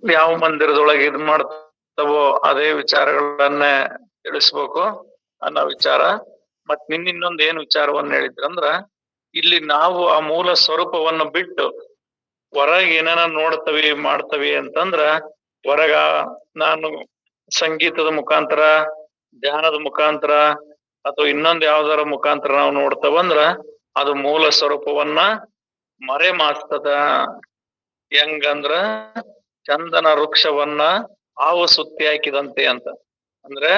ಯಾವ ಮಂದಿರದೊಳಗೆ ಇದ್ ಮಾಡ್ತವೋ ಅದೇ ವಿಚಾರಗಳನ್ನೇ ತಿಳಿಸ್ಬೇಕು ಅನ್ನೋ ವಿಚಾರ. ಮತ್ ಇನ್ನೊಂದ್ ಏನ್ ವಿಚಾರವನ್ನ ಹೇಳಿದ್ರಂದ್ರ, ಇಲ್ಲಿ ನಾವು ಆ ಮೂಲ ಸ್ವರೂಪವನ್ನು ಬಿಟ್ಟು ಹೊರಗೆ ಏನೇನ ನೋಡ್ತವಿ ಮಾಡ್ತವಿ ಅಂತಂದ್ರ, ಹೊರಗ ನಾನು ಸಂಗೀತದ ಮುಖಾಂತರ, ಧ್ಯಾನದ ಮುಖಾಂತರ ಅಥವಾ ಇನ್ನೊಂದ್ ಯಾವ್ದಾರ ಮುಖಾಂತರ ನಾವು ನೋಡ್ತವಂದ್ರ ಅದು ಮೂಲ ಸ್ವರೂಪವನ್ನ ಮರೆ ಮಾಚ್ತದ. ಹೆಂಗಂದ್ರ ಚಂದನ ವೃಕ್ಷವನ್ನ ಹಾವು ಸುತ್ತಿ ಹಾಕಿದಂತೆ ಅಂತ. ಅಂದ್ರೆ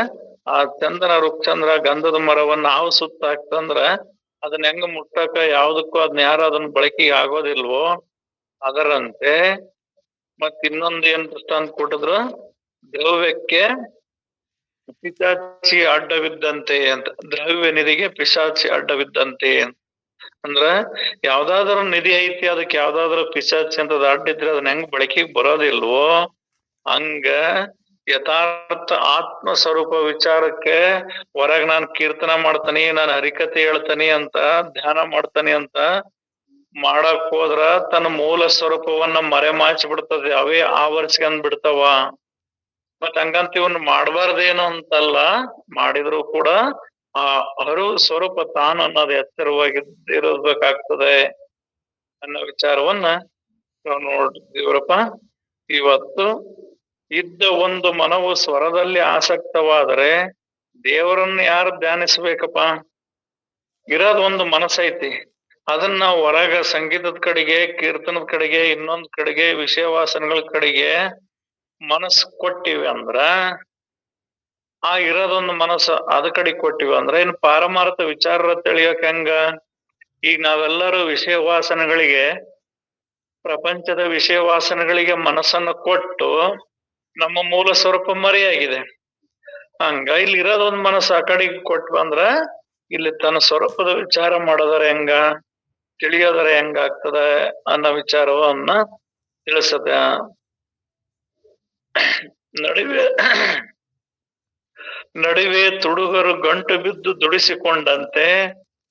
ಆ ಚಂದನ ವೃಕ್ಷ ಅಂದ್ರ ಗಂಧದ ಮರವನ್ನ ಹಾವು ಸುತ್ತ ಹಾಕ್ತಂದ್ರ ಅದನ್ನ ಹೆಂಗ ಮುಟ್ಟಕ ಯಾವ್ದಕ್ಕೂ ಅದನ್ನ ಯಾರು ಅದನ್ನ ಬಳಕೆಗೆ ಆಗೋದಿಲ್ವೋ ಅದರಂತೆ. ಮತ್ ಇನ್ನೊಂದ್ ಏನ್ ದೃಷ್ಟಾಂತ ಕೊಟ್ಟಿದ್ರು, ದ್ರವ್ಯಕ್ಕೆ ಪಿಶಾಚಿ ಅಡ್ಡವಿದ್ದಂತೆ ಅಂತ. ದ್ರವ್ಯ ನಿಧಿಗೆ ಪಿಶಾಚಿ ಅಡ್ಡವಿದ್ದಂತೆ ಅಂದ್ರ ಯಾವ್ದಾದ್ರು ನಿಧಿ ಐತಿ, ಅದಕ್ಕೆ ಯಾವ್ದಾದ್ರು ಪಿಶಾಚಿ ಅಂತದ್ ಅಡ್ಡಿದ್ರೆ ಅದನ್ನ ಹೆಂಗ್ ಬಳಕೆಗೆ ಬರೋದಿಲ್ವೋ ಹಂಗ ಯಥಾರ್ಥ ಆತ್ಮ ಸ್ವರೂಪ ವಿಚಾರಕ್ಕೆ ಹೊರಗ್ ನಾನ್ ಕೀರ್ತನ ಮಾಡ್ತಾನಿ, ನಾನು ಹರಿಕತೆ ಹೇಳ್ತಾನಿ ಅಂತ, ಧ್ಯಾನ ಮಾಡ್ತಾನಿ ಅಂತ ಮಾಡಕ್ ಹೋದ್ರ ತನ್ನ ಮೂಲ ಸ್ವರೂಪವನ್ನ ಮರೆಮಾಚಿ ಬಿಡ್ತದೆ, ಅವೇ ಆವರಿಸ್ಕೊಂಡ್ ಬಿಡ್ತಾವ. ಮತ್ ಹಂಗಂತ ಇವನ್ ಮಾಡಬಾರ್ದೇನು ಅಂತಲ್ಲ, ಮಾಡಿದ್ರು ಕೂಡ ಆ ಹರು ಸ್ವರೂಪ ತಾನು ಅನ್ನೋದು ಎಚ್ಚರವಾಗಿರಬೇಕಾಗ್ತದೆ ಅನ್ನೋ ವಿಚಾರವನ್ನ ನಾವು ನೋಡಿದಿವ್ರಪ್ಪ. ಇವತ್ತು ಇದ್ದ ಒಂದು ಮನವು ಸ್ವರದಲ್ಲಿ ಆಸಕ್ತವಾದರೆ ದೇವರನ್ನ ಯಾರು ಧ್ಯಾನಿಸ್ಬೇಕಪ್ಪ? ಇರೋದ್ ಒಂದು ಮನಸ್ಸೈತಿ, ಅದನ್ನ ನಾವು ಹೊರಗ ಸಂಗೀತದ ಕಡೆಗೆ, ಕೀರ್ತನದ ಕಡೆಗೆ, ಇನ್ನೊಂದ್ ಕಡೆಗೆ, ವಿಷಯ ವಾಸನೆಗಳ ಕಡೆಗೆ ಮನಸ್ಸು ಕೊಟ್ಟಿವಿ ಅಂದ್ರ, ಆ ಇರೋದೊಂದು ಮನಸ್ಸು ಅದ ಕಡೆ ಕೊಟ್ಟಿವಿ ಅಂದ್ರ ಇನ್ ಪಾರಮಾರ್ಥ ವಿಚಾರ ತಿಳಿಯೋಕ್ ಹೆಂಗ? ಈಗ ನಾವೆಲ್ಲರೂ ವಿಷಯ ವಾಸನೆಗಳಿಗೆ, ಪ್ರಪಂಚದ ವಿಷಯ ವಾಸನೆಗಳಿಗೆ ಮನಸ್ಸನ್ನು ಕೊಟ್ಟು ನಮ್ಮ ಮೂಲ ಸ್ವರೂಪ ಮರೆಯಾಗಿದೆ. ಹಂಗ ಇಲ್ಲಿ ಇರೋದೊಂದ್ ಮನಸ್ಸು ಆ ಕಡೆಗೆ ಕೊಟ್ಟು ಅಂದ್ರ ಇಲ್ಲಿ ತನ್ನ ಸ್ವರೂಪದ ವಿಚಾರ ಮಾಡೋದರ ಹೆಂಗ, ತಿಳಿಯೋದರ ಹೆಂಗಾಗ್ತದ ಅನ್ನೋ ವಿಚಾರವನ್ನ ತಿಳಿಸದ. ನಡುವೆ ತುಡುಗರು ಗಂಟು ಬಿದ್ದು ದುಡಿಸಿಕೊಂಡಂತೆ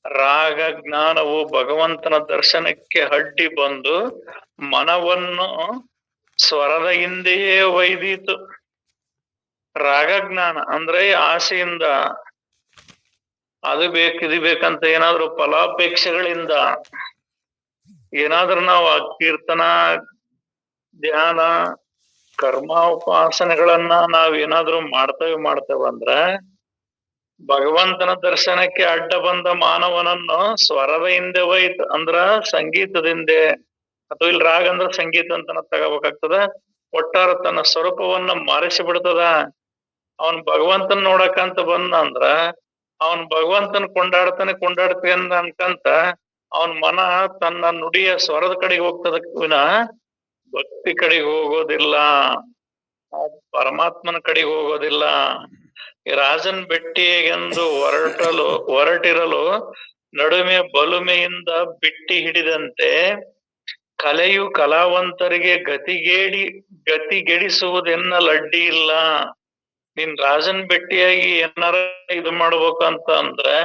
ರಾಗ ಜ್ಞಾನವು ಭಗವಂತನ ದರ್ಶನಕ್ಕೆ ಅಡ್ಡಿ ಬಂದು ಮನವನ್ನು ಸ್ವರದ ಹಿಂದೆಯೇ ಒಯ್ದೀತು. ರಾಗ ಜ್ಞಾನ ಅಂದ್ರೆ ಆಸೆಯಿಂದ ಅದು ಬೇಕು ಇದು ಬೇಕಂತ ಏನಾದ್ರು ಫಲಾಪೇಕ್ಷೆಗಳಿಂದ ಏನಾದ್ರೂ ನಾವು ಕೀರ್ತನ, ಧ್ಯಾನ, ಕರ್ಮ, ಉಪಾಸನೆಗಳನ್ನ ನಾವ್ ಏನಾದ್ರು ಮಾಡ್ತೇವಂದ್ರ ಭಗವಂತನ ದರ್ಶನಕ್ಕೆ ಅಡ್ಡ ಬಂದ ಮಾನವನನ್ನು ಸ್ವರದ ಹಿಂದೆ ಒಯ್ತು. ಅಂದ್ರ ಸಂಗೀತದಿಂದ, ಅಥವಾ ಇಲ್ಲಿ ರಾಗ ಅಂದ್ರ ಸಂಗೀತ ಅಂತ ತಗೋಬೇಕಾಗ್ತದ. ಒಟ್ಟಾರೆ ತನ್ನ ಸ್ವರೂಪವನ್ನ ಮರೆಸಿ ಬಿಡ್ತದ. ಅವನ್ ಭಗವಂತನ ನೋಡಕಂತ ಬಂದ ಅಂದ್ರ ಅವನ್ ಭಗವಂತನ ಕೊಂಡಾಡ್ತಾನೆ ಅನ್ಕಂತ ಅವನ್ ಮನ ತನ್ನ ನುಡಿಯ ಸ್ವರದ ಕಡೆಗೆ ಹೋಗ್ತದ ವಿನ ಭಕ್ತಿ ಕಡೆಗೆ ಹೋಗೋದಿಲ್ಲ, ಪರಮಾತ್ಮನ ಕಡೆಗೆ ಹೋಗೋದಿಲ್ಲ. ಈ ರಾಜನ್ ಬೆಟ್ಟಿಗೆಂದು ಹೊರಟಿರಲು ನಡುಮೆ ಬಲುಮೆಯಿಂದ ಬಿಟ್ಟಿ ಹಿಡಿದಂತೆ ಕಲೆಯು ಕಲಾವಂತರಿಗೆ ಗತಿಗೆಡಿಸುವುದೆನ್ನಲಡ್ಡಿ ಇಲ್ಲ. ನೀನ್ ರಾಜನ್ ಬೆಟ್ಟಿಯಾಗಿ ಏನಾರ ಇದು ಮಾಡ್ಬೇಕಂತ ಅಂದ್ರೆ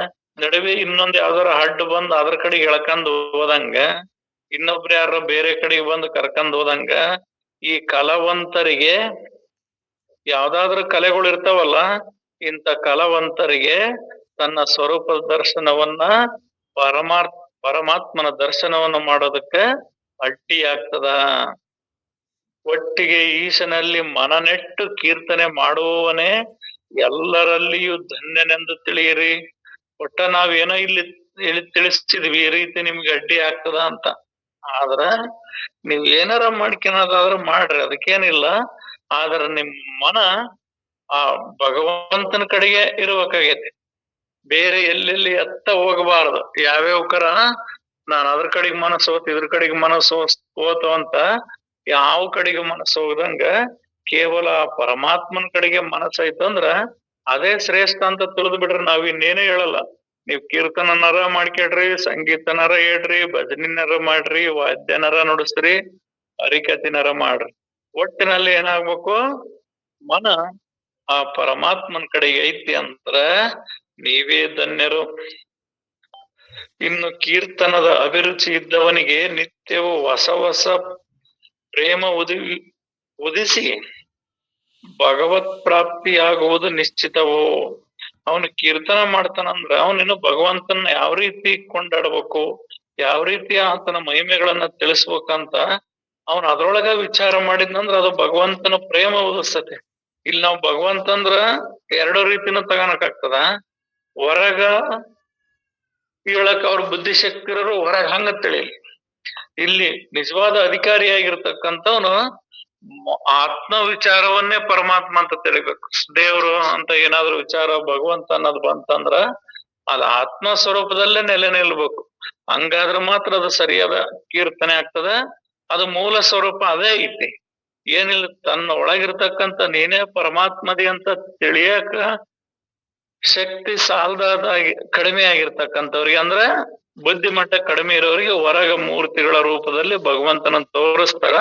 ನಡುವೆ ಇನ್ನೊಂದ್ ಯಾವ್ದಾರ ಅಡ್ಡು ಬಂದ್ ಅದ್ರ ಕಡೆಗೆ ಎಳ್ಕೊಂಡ್ ಹೋದಂಗ, ಇನ್ನೊಬ್ರು ಯಾರ ಬೇರೆ ಕಡೆಗೆ ಬಂದು ಕರ್ಕೊಂಡ್ ಹೋದಂಗ, ಈ ಕಲಾವಂತರಿಗೆ ಯಾವ್ದಾದ್ರು ಕಲೆಗಳು ಇರ್ತಾವಲ್ಲ, ಇಂಥ ಕಲಾವಂತರಿಗೆ ತನ್ನ ಸ್ವರೂಪ ದರ್ಶನವನ್ನ ಪರಮಾತ್ಮನ ದರ್ಶನವನ್ನ ಮಾಡೋದಕ್ಕೆ ಅಡ್ಡಿ ಆಗ್ತದ. ಒಟ್ಟಿಗೆ ಈಶನಲ್ಲಿ ಮನನೆಟ್ಟು ಕೀರ್ತನೆ ಮಾಡುವವನೇ ಎಲ್ಲರಲ್ಲಿಯೂ ಧನ್ಯನೆಂದು ತಿಳಿಯಿರಿ. ಒಟ್ಟ ನಾವೇನೋ ಇಲ್ಲಿ ತಿಳಿಸ್ತಿದ್ವಿ ಈ ರೀತಿ ನಿಮ್ಗೆ ಅಡ್ಡಿ ಆಗ್ತದ ಅಂತ. ಆದ್ರ ನೀವ್ ಏನಾರ ಮಾಡ್ಕೊಳೋದಾದ್ರ ಮಾಡ್ರಿ, ಅದಕ್ಕೇನಿಲ್ಲ. ಆದ್ರ ನಿಮ್ ಮನ ಆ ಭಗವಂತನ ಕಡೆಗೆ ಇರ್ಬೇಕಾಗೈತಿ, ಬೇರೆ ಎಲ್ಲೆಲ್ಲಿ ಎತ್ತ ಹೋಗಬಾರದು. ಯಾವ್ಯಾವ ನಾನು ಅದ್ರ ಕಡೆಗೆ ಮನಸ್ಸು ಹೋತು, ಇದ್ರ ಕಡೆಗೆ ಮನಸ್ಸು ಹೋತು ಅಂತ ಯಾವ ಕಡೆಗೆ ಮನಸ್ಸು ಹೋಗದಂಗ ಕೇವಲ ಪರಮಾತ್ಮನ ಕಡೆಗೆ ಮನಸ್ಸಾಯ್ತಂದ್ರ ಅದೇ ಶ್ರೇಷ್ಠ ಅಂತ ತಿಳಿದು ಬಿಡ್ರಿ. ನಾವ್ ಇನ್ನೇನೇ ಹೇಳಲ್ಲ. ನೀವ್ ಕೀರ್ತನರ ಮಾಡ್ಕೊಡ್ರಿ, ಸಂಗೀತನರ ಹೇಳ್ರಿ, ಭಜನಿನರ ಮಾಡ್ರಿ, ವಾದ್ಯನರ ನುಡಿಸ್ರಿ, ಹರಿಕತಿನರ ಮಾಡ್ರಿ. ಒಟ್ಟಿನಲ್ಲಿ ಏನಾಗ್ಬೇಕು, ಮನ ಆ ಪರಮಾತ್ಮನ ಕಡೆಗೆ ಐತಿ ಅಂದ್ರ ನೀವೇ ಧನ್ಯರು. ಇನ್ನು ಕೀರ್ತನದ ಅಭಿರುಚಿ ಇದ್ದವನಿಗೆ ನಿತ್ಯವೂ ಹೊಸ ಪ್ರೇಮ ಉದಿಸಿ ಭಗವತ್ ಪ್ರಾಪ್ತಿಯಾಗುವುದು ನಿಶ್ಚಿತವೋ. ಅವನು ಕೀರ್ತನ ಮಾಡ್ತಾನಂದ್ರ ಅವನಿನ್ನು ಭಗವಂತನ ಯಾವ ರೀತಿ ಕೊಂಡಾಡ್ಬೇಕು, ಯಾವ ರೀತಿ ಆತನ ಮಹಿಮೆಗಳನ್ನ ತಿಳಿಸ್ಬೇಕಂತ ಅವನ್ ಅದ್ರೊಳಗ ವಿಚಾರ ಮಾಡಿದ್ನಂದ್ರ ಅದು ಭಗವಂತನ ಪ್ರೇಮ ಉದಿಸ್ತತೆ. ಇಲ್ಲಿ ನಾವು ಭಗವಂತ ಅಂದ್ರ ಎರಡು ರೀತಿನೂ ತಗೋಣಕ್ಕಾಗ್ತದ. ಹೊರಗ ಹೇಳಕ್ ಅವ್ರ ಬುದ್ಧಿಶಕ್ತಿ ಇರೋರು ಹೊರಗ ಹಂಗ ತಿಳಿಲಿ. ಇಲ್ಲಿ ನಿಜವಾದ ಅಧಿಕಾರಿಯಾಗಿರ್ತಕ್ಕಂಥವನು ಆತ್ಮ ವಿಚಾರವನ್ನೇ ಪರಮಾತ್ಮ ಅಂತ ತಿಳಿಬೇಕು. ದೇವ್ರು ಅಂತ ಏನಾದ್ರು ವಿಚಾರ ಭಗವಂತ ಅನ್ನೋದು ಬಂತಂದ್ರ ಅದು ಆತ್ಮ ಸ್ವರೂಪದಲ್ಲೇ ನೆಲೆ ನಿಲ್ಬೇಕು. ಹಂಗಾದ್ರೆ ಮಾತ್ರ ಅದು ಸರಿಯಾದ ಕೀರ್ತನೆ ಆಗ್ತದ. ಅದು ಮೂಲ ಸ್ವರೂಪ ಅದೇ ಐತಿ. ಏನಿಲ್ಲ, ತನ್ನ ಒಳಗಿರ್ತಕ್ಕಂಥ ನೀನೇ ಪರಮಾತ್ಮದಿ ಅಂತ ತಿಳಿಯಕ ಶಕ್ತಿ ಸಾಲದಾಗಿ ಕಡಿಮೆ ಆಗಿರ್ತಕ್ಕಂಥವ್ರಿಗೆ, ಅಂದ್ರೆ ಬುದ್ಧಿಮಟ್ಟ ಕಡಿಮೆ ಇರೋರಿಗೆ ಹೊರಗ ಮೂರ್ತಿಗಳ ರೂಪದಲ್ಲಿ ಭಗವಂತನ ತೋರಿಸ್ತಾರ.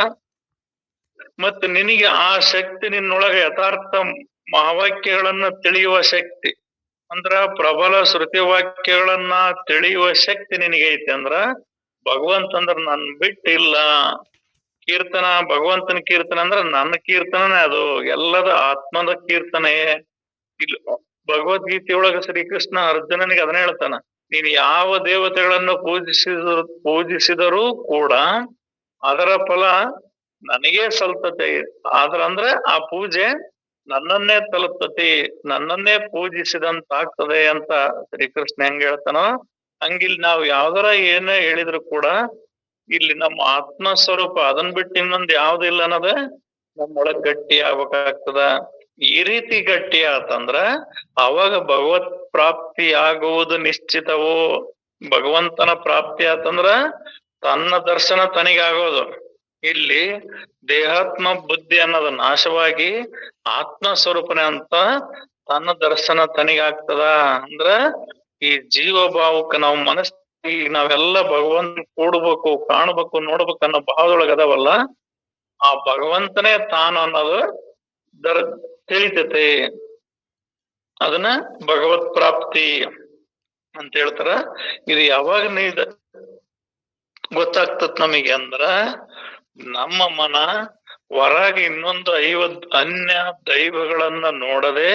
ಮತ್ತೆ ನಿನಗೆ ಆ ಶಕ್ತಿ ನಿನ್ನೊಳಗೆ ಯಥಾರ್ಥ ಮಹಾವಾಕ್ಯಗಳನ್ನ ತಿಳಿಯುವ ಶಕ್ತಿ, ಅಂದ್ರ ಪ್ರಬಲ ಶ್ರುತಿ ವಾಕ್ಯಗಳನ್ನ ತಿಳಿಯುವ ಶಕ್ತಿ ನಿನಗೆ ಐತಿ ಅಂದ್ರ ಭಗವಂತ ಅಂದ್ರ ನನ್ ಬಿಟ್ಟಿಲ್ಲ. ಕೀರ್ತನ ಭಗವಂತನ ಕೀರ್ತನೆ ಅಂದ್ರ ನನ್ನ ಕೀರ್ತನೇ ಅದು, ಎಲ್ಲದ ಆತ್ಮದ ಕೀರ್ತನೆ. ಇಲ್ಲಿ ಭಗವದ್ಗೀತೆಯೊಳಗ ಶ್ರೀಕೃಷ್ಣ ಅರ್ಜುನನಿಗೆ ಅದನ್ನ ಹೇಳ್ತಾನ, ನೀನು ಯಾವ ದೇವತೆಗಳನ್ನು ಪೂಜಿಸಿದರೂ ಕೂಡ ಅದರ ಫಲ ನನಗೇ ಸಲ್ತತೆ. ಅಂದ್ರೆ ಆ ಪೂಜೆ ನನ್ನನ್ನೇ ತಲುಪ್ತತಿ, ನನ್ನನ್ನೇ ಪೂಜಿಸಿದಂತಾಗ್ತದೆ ಅಂತ ಶ್ರೀಕೃಷ್ಣ ಹೆಂಗ್ ಹೇಳ್ತಾನೋ ಹಂಗಿಲ್ ನಾವು ಯಾವ್ದಾರ ಏನೇ ಹೇಳಿದ್ರು ಕೂಡ ಇಲ್ಲಿ ನಮ್ಮ ಆತ್ಮ ಸ್ವರೂಪ ಅದನ್ ಬಿಟ್ಟು ಇನ್ನೊಂದ್ ಯಾವ್ದಿಲ್ಲ ಅನ್ನೋದ ನಮ್ಮೊಳಗ್ ಗಟ್ಟಿ ಆಗ್ಬೇಕಾಗ್ತದ. ಈ ರೀತಿ ಗಟ್ಟಿ ಆತಂದ್ರ ಅವಾಗ ಭಗವತ್ ಪ್ರಾಪ್ತಿ ಆಗುವುದು ನಿಶ್ಚಿತವೋ. ಭಗವಂತನ ಪ್ರಾಪ್ತಿ ಆತಂದ್ರ ತನ್ನ ದರ್ಶನ ತನಿಗಾಗೋದು. ಇಲ್ಲಿ ದೇಹಾತ್ಮ ಬುದ್ಧಿ ಅನ್ನೋದು ನಾಶವಾಗಿ ಆತ್ಮ ಸ್ವರೂಪನೆ ಅಂತ ತನ್ನ ದರ್ಶನ ತನಿಗಾಗ್ತದ. ಅಂದ್ರ ಈ ಜೀವ ಭಾವಕ್ಕೆ ನಾವು ಮನಸ್ಸಿಗೆ ನಾವೆಲ್ಲ ಭಗವಂತ ಕೂಡ್ಬೇಕು, ಕಾಣ್ಬೇಕು, ನೋಡ್ಬೇಕು ಅನ್ನೋ ಭಾವದೊಳಗ ಅದಾವಲ್ಲ, ಆ ಭಗವಂತನೇ ತಾನು ಅನ್ನೋದು ತಿಳಿತೈತೆ. ಅದನ್ನ ಭಗವತ್ ಪ್ರಾಪ್ತಿ ಅಂತ ಹೇಳ್ತಾರ. ಇದು ಯಾವಾಗ ಗೊತ್ತಾಗ್ತತ್ ನಮಗೆ ಅಂದ್ರ ನಮ್ಮ ಮನ ಹೊರಗೆ ಇನ್ನೊಂದು 50 ಅನ್ಯ ದೈವಗಳನ್ನ ನೋಡದೆ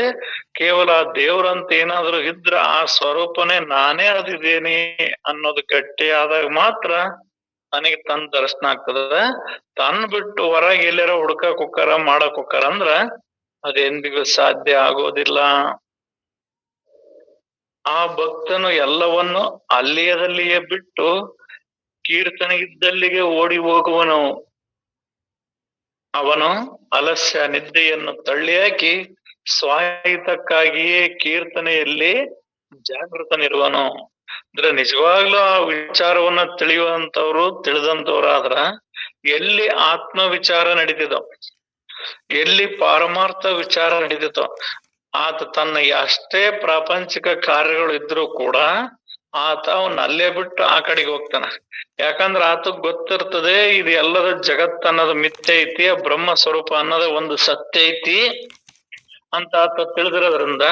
ಕೇವಲ ದೇವ್ರಂತ ಏನಾದ್ರು ಇದ್ರ ಆ ಸ್ವರೂಪನೇ ನಾನೇ ಅದಿದ್ದೇನೆ ಅನ್ನೋದು ಗಟ್ಟಿ ಆದಾಗ ಮಾತ್ರ ನನಗೆ ತನ್ನ ದರ್ಶನ ಆಗ್ತದ. ತನ್ ಬಿಟ್ಟು ಹೊರಗೆ ಎಲ್ಲಾರ ಹುಡ್ಕಕ್ ಹೋಕಾರ ಮಾಡಕ್ ಹೋಕಾರ ಅಂದ್ರ ಅದೆಂದಿಗೂ ಸಾಧ್ಯ ಆಗೋದಿಲ್ಲ. ಆ ಭಕ್ತನು ಎಲ್ಲವನ್ನು ಅಲ್ಲಿಯದಲ್ಲಿಯೇ ಬಿಟ್ಟು ಕೀರ್ತನೆ ಇದ್ದಲ್ಲಿಗೆ ಓಡಿ ಹೋಗುವನು. ಅವನು ಅಲಸ್ಯ ನಿದ್ದೆಯನ್ನು ತಳ್ಳಿ ಹಾಕಿ ಸ್ವಾಹಿತಕ್ಕಾಗಿಯೇ ಕೀರ್ತನೆಯಲ್ಲಿ ಜಾಗೃತನಿರುವನು. ಅಂದ್ರೆ ನಿಜವಾಗ್ಲೂ ಆ ವಿಚಾರವನ್ನ ತಿಳಿಯುವಂತವ್ರು ತಿಳಿದಂತವ್ರಾದ್ರ ಎಲ್ಲಿ ಆತ್ಮ ವಿಚಾರ ನಡೀತಿದೋ, ಎಲ್ಲಿ ಪಾರಮಾರ್ಥ ವಿಚಾರ ನಡೀತಿತೋ, ಆತ ತನ್ನ ಎಷ್ಟೇ ಪ್ರಾಪಂಚಿಕ ಕಾರ್ಯಗಳು ಇದ್ರೂ ಕೂಡ ಆತ ಅವನ್ನ ಅಲ್ಲೇ ಬಿಟ್ಟು ಆ ಕಡೆಗೆ ಹೋಗ್ತಾನ. ಯಾಕಂದ್ರ ಆತಗ್ ಗೊತ್ತಿರ್ತದೆ ಇದು ಎಲ್ಲದ ಜಗತ್ ಅನ್ನೋದು ಮಿಥ್ಯೆ ಐತಿ, ಬ್ರಹ್ಮ ಸ್ವರೂಪ ಅನ್ನೋದ ಒಂದು ಸತ್ಯ ಐತಿ ಅಂತ ಆತ ತಿಳಿದಿರೋದ್ರಿಂದ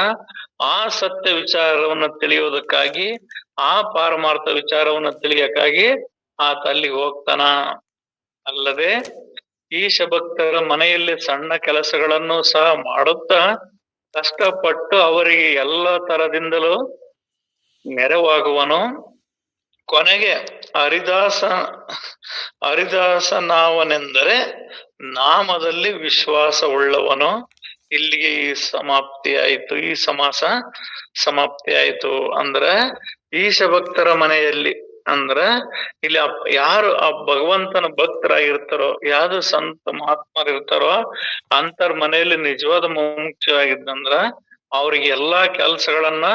ಆ ಸತ್ಯ ವಿಚಾರವನ್ನ ತಿಳಿಯೋದಕ್ಕಾಗಿ, ಆ ಪಾರಮಾರ್ಥ ವಿಚಾರವನ್ನ ತಿಳಿಯಕ್ಕಾಗಿ ಆತ ಅಲ್ಲಿಗೆ ಹೋಗ್ತಾನ. ಅಲ್ಲದೆ ಈಶ ಭಕ್ತರ ಮನೆಯಲ್ಲಿ ಸಣ್ಣ ಕೆಲಸಗಳನ್ನು ಸಹ ಮಾಡುತ್ತಾ ಕಷ್ಟಪಟ್ಟು ಅವರಿಗೆ ಎಲ್ಲ ತರದಿಂದಲೂ ನೆರವಾಗುವನು. ಕೊನೆಗೆ ಹರಿದಾಸನಾವನೆಂದರೆ ನಾಮದಲ್ಲಿ ವಿಶ್ವಾಸ ಉಳ್ಳವನು. ಇಲ್ಲಿಗೆ ಈ ಸಮಾಪ್ತಿ ಆಯ್ತು, ಈ ಸಮಾಸ ಸಮಾಪ್ತಿ ಆಯ್ತು. ಅಂದ್ರೆ ಈಶ ಭಕ್ತರ ಮನೆಯಲ್ಲಿ ಅಂದ್ರ ಇಲ್ಲಿ ಯಾರು ಆ ಭಗವಂತನ ಭಕ್ತರಾಗಿರ್ತಾರೋ, ಯಾವ್ದು ಸಂತ ಮಹಾತ್ಮರು ಇರ್ತಾರೋ ಅಂತರ್ ಮನೆಯಲ್ಲಿ ನಿಜವಾದ ಮುಖ್ಯವಾಗಿದ್ದಂದ್ರ ಅವ್ರಿಗೆ ಎಲ್ಲಾ ಕೆಲ್ಸಗಳನ್ನ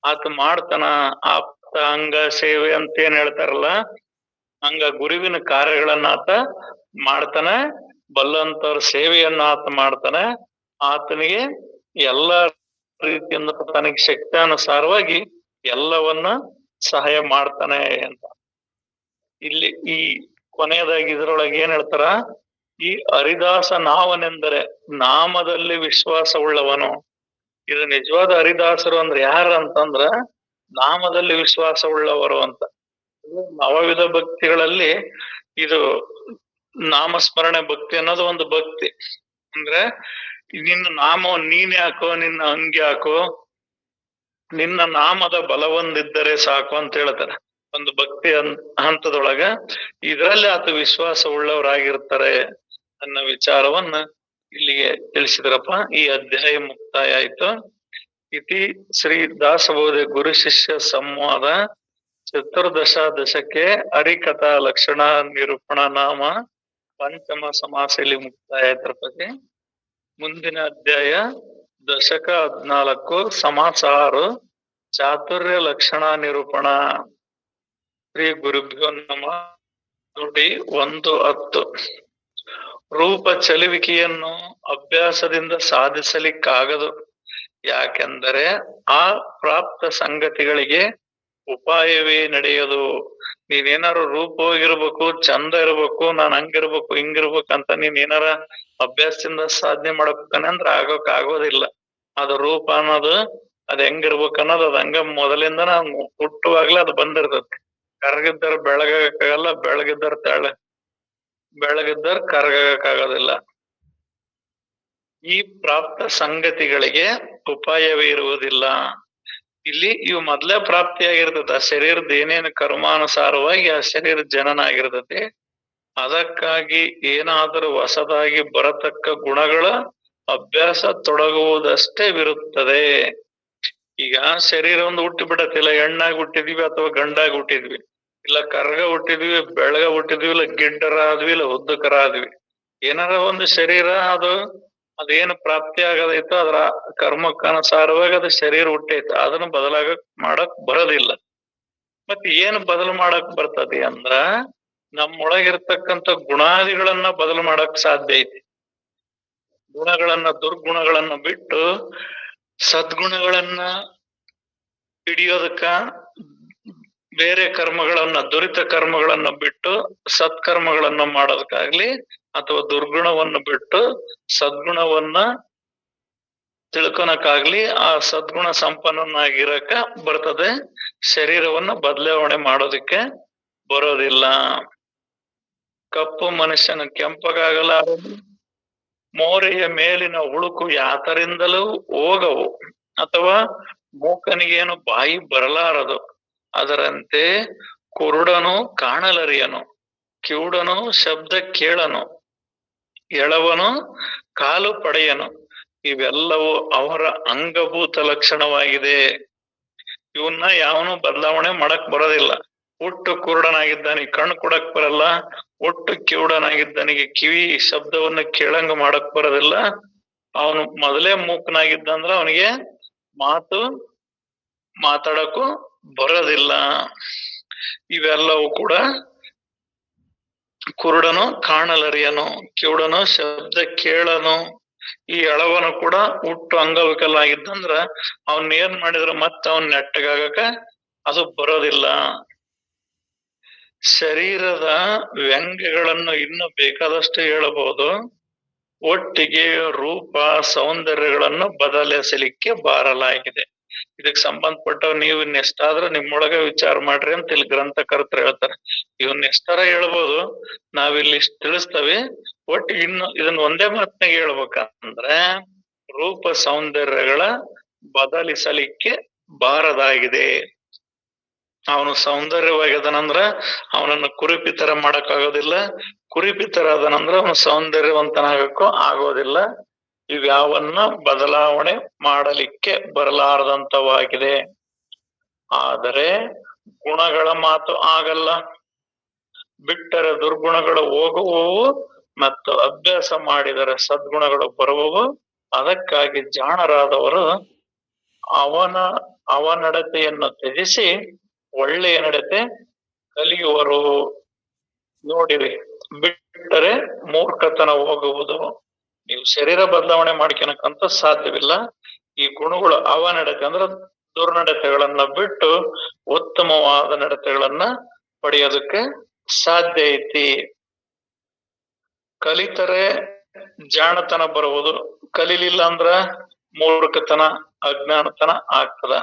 ಆತ ಮಾಡ್ತಾನ. ಆಪ್ತ ಅಂಗ ಸೇವೆ ಅಂತ ಏನ್ ಹೇಳ್ತಾರಲ್ಲ, ಹಂಗ ಗುರುವಿನ ಕಾರ್ಯಗಳನ್ನ ಆತ ಮಾಡ್ತಾನ. ಬಲ್ಲಂತವ್ರ ಸೇವೆಯನ್ನ ಆತ ಮಾಡ್ತಾನೆ. ಆತನಿಗೆ ಎಲ್ಲಾ ರೀತಿಯಿಂದ ತನಗೆ ಶಕ್ತಾನುಸಾರವಾಗಿ ಎಲ್ಲವನ್ನ ಸಹಾಯ ಮಾಡ್ತಾನೆ ಅಂತ. ಇಲ್ಲಿ ಈ ಕೊನೆಯದಾಗಿ ಇದ್ರೊಳಗೆ ಏನ್ ಹೇಳ್ತಾರ, ಈ ಹರಿದಾಸ ನಾವನೆಂದರೆ ನಾಮದಲ್ಲಿ ವಿಶ್ವಾಸ ಉಳ್ಳವನು. ಇದು ನಿಜವಾದ ಹರಿದಾಸರು ಅಂದ್ರೆ ಯಾರ ಅಂತಂದ್ರ ನಾಮದಲ್ಲಿ ವಿಶ್ವಾಸ ಉಳ್ಳವರು ಅಂತ. ನವವಿಧ ಭಕ್ತಿಗಳಲ್ಲಿ ಇದು ನಾಮಸ್ಮರಣೆ ಭಕ್ತಿ ಅನ್ನೋದು ಒಂದು ಭಕ್ತಿ. ಅಂದ್ರೆ ನಿನ್ನ ನಾಮ ನೀನ್ ಯಾಕೋ, ನಿನ್ನ ಅಂಗಿ ಹಾಕೋ, ನಿನ್ನ ನಾಮದ ಬಲವೊಂದಿದ್ದರೆ ಸಾಕು ಅಂತ ಹೇಳ್ತಾರೆ ಒಂದು ಭಕ್ತಿ ಹಂತದೊಳಗ. ಇದರಲ್ಲಿ ಆತ ವಿಶ್ವಾಸ ಉಳ್ಳವರಾಗಿರ್ತಾರೆ ಅನ್ನೋ ವಿಚಾರವನ್ನ ಇಲ್ಲಿಗೆ ತಿಳಿಸಿದ್ರಪ್ಪ. ಈ ಅಧ್ಯಾಯ ಮುಕ್ತಾಯ ಆಯ್ತು. ಇತಿ ಶ್ರೀ ದಾಸಬೋಧೆ ಗುರು ಶಿಷ್ಯ ಸಂವಾದ ಚತುರ್ದಶ ದಶಕೆ ಹರಿಕಥಾ ಲಕ್ಷಣ ನಿರೂಪಣ ನಾಮ ಪಂಚಮ ಸಮಾಸ ಇಲ್ಲಿ ಮುಕ್ತಾಯ ಆಯ್ತರಪತಿ. ಮುಂದಿನ ಅಧ್ಯಾಯ ದಶಕ 14 ಸಮಾಸ 6 ಚಾತುರ್ಯ ಲಕ್ಷಣ ನಿರೂಪಣ. ಶ್ರೀ ಗುರುಭ್ಯೋ ನಮಃ. ನುಡಿ 1:10. ರೂಪ ಚಲುವಿಕೆಯನ್ನು ಅಭ್ಯಾಸದಿಂದ ಸಾಧಿಸಲಿಕ್ಕಾಗದು. ಯಾಕೆಂದರೆ ಆ ಪ್ರಾಪ್ತ ಸಂಗತಿಗಳಿಗೆ ಉಪಾಯವೇ ನಡೆಯದು. ನೀನೇನಾರು ರೂಪವಾಗಿರ್ಬೇಕು, ಚಂದ ಇರ್ಬೇಕು, ನಾನ್ ಹಂಗಿರ್ಬೇಕು ಹಿಂಗಿರ್ಬೇಕು ಅಂತ ನೀನ್ ಏನಾರ ಅಭ್ಯಾಸದಿಂದ ಸಾಧನೆ ಮಾಡಬೇಕಂದ್ರೆ ಅಂದ್ರೆ ಆಗೋದಿಲ್ಲ. ಅದು ರೂಪ ಅನ್ನೋದು ಅದ್ ಹೆಂಗಿರ್ಬೇಕು ಅನ್ನೋದು ಅದ್ ಹಂಗ ಮೊದಲಿಂದ ನಾವು ಹುಟ್ಟುವಾಗ್ಲೇ ಅದು ಬಂದಿರ್ತತಿ. ಕರಗಿದ್ದಾರ ಬೆಳಗಾಗಕ್ಕಾಗಲ್ಲ, ಬೆಳಗಿದ್ದಾರ ಕರಗಾಗಕ್ಕಾಗೋದಿಲ್ಲ. ಈ ಪ್ರಾಪ್ತ ಸಂಗತಿಗಳಿಗೆ ಉಪಾಯವೇ ಇರುವುದಿಲ್ಲ. ಇಲ್ಲಿ ಇವು ಮೊದ್ಲೇ ಪ್ರಾಪ್ತಿಯಾಗಿರ್ತದ. ಆ ಶರೀರದ ಏನೇನು ಕರ್ಮಾನುಸಾರವಾಗಿ ಆ ಶರೀರ ಜನನ ಆಗಿರ್ತತಿ. ಅದಕ್ಕಾಗಿ ಏನಾದರೂ ಹೊಸದಾಗಿ ಬರತಕ್ಕ ಗುಣಗಳ ಅಭ್ಯಾಸ ತೊಡಗುವುದಷ್ಟೇ ವಿರುತ್ತದೆ. ಈಗ ಶರೀರ ಒಂದು ಹುಟ್ಟಿ ಬಿಡತ್ತಿಲ್ಲ, ಹೆಣ್ಣಾಗಿ ಹುಟ್ಟಿದ್ವಿ ಅಥವಾ ಗಂಡಾಗಿ ಹುಟ್ಟಿದ್ವಿ, ಇಲ್ಲ ಕರ್ಗ ಹುಟ್ಟಿದ್ವಿ, ಬೆಳಗ ಹುಟ್ಟಿದ್ವಿ, ಇಲ್ಲ ಗಿಡ್ಡರ ಆದ್ವಿ, ಇಲ್ಲ ಉದ್ದಕರ ಆದ್ವಿ. ಏನಾರ ಒಂದು ಶರೀರ ಅದೇನು ಪ್ರಾಪ್ತಿ ಆಗದೈತೋ ಅದ್ರ ಕರ್ಮಕ್ಕನುಸಾರವಾಗಿ ಅದು ಶರೀರ ಹುಟ್ಟೈತೆ. ಅದನ್ನ ಮಾಡಕ್ ಬರೋದಿಲ್ಲ. ಮತ್ತೆ ಏನು ಬದಲು ಮಾಡಕ್ ಬರ್ತದೆ ಅಂದ್ರ ನಮ್ಮೊಳಗಿರ್ತಕ್ಕಂಥ ಗುಣಾದಿಗಳನ್ನ ಬದಲು ಮಾಡಕ್ ಸಾಧ್ಯ ಐತಿ. ದುರ್ಗುಣಗಳನ್ನ ಬಿಟ್ಟು ಸದ್ಗುಣಗಳನ್ನ ಹಿಡಿಯೋದಕ್ಕ ಬೇರೆ ಕರ್ಮಗಳನ್ನ, ದುರಿತ ಕರ್ಮಗಳನ್ನ ಬಿಟ್ಟು ಸತ್ಕರ್ಮಗಳನ್ನ ಮಾಡೋದಕ್ಕಾಗ್ಲಿ, ಅಥವಾ ದುರ್ಗುಣವನ್ನು ಬಿಟ್ಟು ಸದ್ಗುಣವನ್ನ ತಿಳ್ಕೊನಕ್ಕಾಗ್ಲಿ ಆ ಸದ್ಗುಣ ಸಂಪನ್ನನಾಗಿರಕ ಬರ್ತದೆ. ಶರೀರವನ್ನ ಬದಲಾವಣೆ ಮಾಡೋದಕ್ಕೆ ಬರೋದಿಲ್ಲ. ಕಪ್ಪು ಮನುಷ್ಯನ ಕೆಂಪಗಾಗಲಾರದು, ಮೋರೆಯ ಮೇಲಿನ ಉಳುಕು ಯಾತರಿಂದಲೂ ಹೋಗವು, ಅಥವಾ ಮೂಕನಿಗೇನು ಬಾಯಿ ಬರಲಾರದು. ಅದರಂತೆ ಕುರುಡನು ಕಾಣಲರಿಯನು, ಕಿವುಡನು ಶಬ್ದ ಕೇಳನು, ಎಳವನು ಕಾಲು ಪಡೆಯನು. ಇವೆಲ್ಲವೂ ಅವರ ಅಂಗಭೂತ ಲಕ್ಷಣವಾಗಿದೆ. ಇವನ್ನ ಯಾವನು ಬದಲಾವಣೆ ಮಾಡಕ್ ಬರೋದಿಲ್ಲ. ಒಟ್ಟು ಕುರುಡನಾಗಿದ್ದಾನಿಗೆ ಕಣ್ಣು ಕೊಡಕ್ ಬರಲ್ಲ, ಒಟ್ಟು ಕಿವುಡನಾಗಿದ್ದಾನಿಗೆ ಕಿವಿ ಶಬ್ದವನ್ನ ಕೇಳಂಗ ಮಾಡಕ್ ಬರೋದಿಲ್ಲ. ಅವನು ಮೊದಲೇ ಮೂಕನಾಗಿದ್ದಂದ್ರ ಅವನಿಗೆ ಮಾತಾಡಕ್ಕೂ ಬರೋದಿಲ್ಲ. ಇವೆಲ್ಲವೂ ಕೂಡ ಕುರುಡನು ಕಾಣಲರಿಯನು, ಕಿವುಡನು ಶಬ್ದ ಕೇಳನು, ಈ ಎಳವನು ಕೂಡ ಹುಟ್ಟು ಅಂಗವಿಕಲ ಆಗಿದ್ದಂದ್ರ ಅವನ್ ಏನ್ ಮಾಡಿದ್ರ ಮತ್ತೆ ಅವನ್ ನೆಟ್ಟಗಾಗಕ ಅದು ಬರೋದಿಲ್ಲ. ಶರೀರದ ವ್ಯಂಗ್ಯಗಳನ್ನು ಇನ್ನು ಬೇಕಾದಷ್ಟು ಹೇಳಬಹುದು. ಒಟ್ಟಿಗೆ ರೂಪ ಸೌಂದರ್ಯಗಳನ್ನು ಬದಲಿಸಲಿಕ್ಕೆ ಬಾರಲಾಗಿದೆ. ಇದಕ್ ಸಂಬಂಧಪಟ್ಟ ನೀವು ಇನ್ನೆಷ್ಟಾದ್ರೂ ನಿಮ್ಮೊಳಗ ವಿಚಾರ ಮಾಡ್ರಿ ಅಂತ ಇಲ್ಲಿ ಗ್ರಂಥಕರ್ತರು ಹೇಳ್ತಾರೆ. ಇವನ್ನ ಎಷ್ಟಾರ ಹೇಳ್ಬೋದು, ನಾವಿಲ್ಲಿ ತಿಳಿಸ್ತೇವೆ. ಒಟ್ಟು ಇನ್ನು ಇದನ್ನ ಒಂದೇ ಮಾತಿನಾಗ ಹೇಳ್ಬೇಕಂದ್ರೆ ರೂಪ ಸೌಂದರ್ಯಗಳ ಬದಲಿಸಲಿಕ್ಕೆ ಬಾರದಾಗಿದೆ. ಅವನು ಸೌಂದರ್ಯವಾಗಿದನಂದ್ರ ಅವನನ್ನ ಕುರಿಪಿತರ ಮಾಡಕ್ ಆಗೋದಿಲ್ಲ, ಕುರಿಪಿತರ ಅದನಂದ್ರ ಅವನು ಸೌಂದರ್ಯವಂತನಾಗಕ್ಕೂ ಆಗೋದಿಲ್ಲ. ಇವ್ಯಾವನ್ನ ಬದಲಾವಣೆ ಮಾಡಲಿಕ್ಕೆ ಬರಲಾರದಂತವಾಗಿದೆ. ಆದರೆ ಗುಣಗಳ ಮಾತು ಆಗಲ್ಲ. ಬಿಟ್ಟರೆ ದುರ್ಗುಣಗಳು ಹೋಗುವವು ಮತ್ತು ಅಭ್ಯಾಸ ಮಾಡಿದರೆ ಸದ್ಗುಣಗಳು ಬರುವವು. ಅದಕ್ಕಾಗಿ ಜಾಣರಾದವರು ಅವನಡತೆಯನ್ನು ತ್ಯಜಿಸಿ ಒಳ್ಳೆಯ ನಡತೆ ಕಲಿಯುವರು. ನೋಡಿರಿ, ಬಿಟ್ಟರೆ ಮೂರ್ಖತನ ಹೋಗುವುದು. ನೀವು ಶರೀರ ಬದಲಾವಣೆ ಮಾಡ್ಕೊಳಕಂತ ಸಾಧ್ಯವಿಲ್ಲ. ಈ ಗುಣಗಳು ಅವನಡತೆ ಅಂದ್ರ ದುರ್ನಡತೆಗಳನ್ನ ಬಿಟ್ಟು ಉತ್ತಮವಾದ ನಡತೆಗಳನ್ನ ಪಡೆಯೋದಕ್ಕೆ ಸಾಧ್ಯ ಐತಿ. ಕಲಿತರೆ ಜಾಣತನ ಬರುವುದು, ಕಲಿಲಿಲ್ಲ ಅಂದ್ರ ಮೂರ್ಖತನ ಅಜ್ಞಾನತನ ಆಗ್ತದ.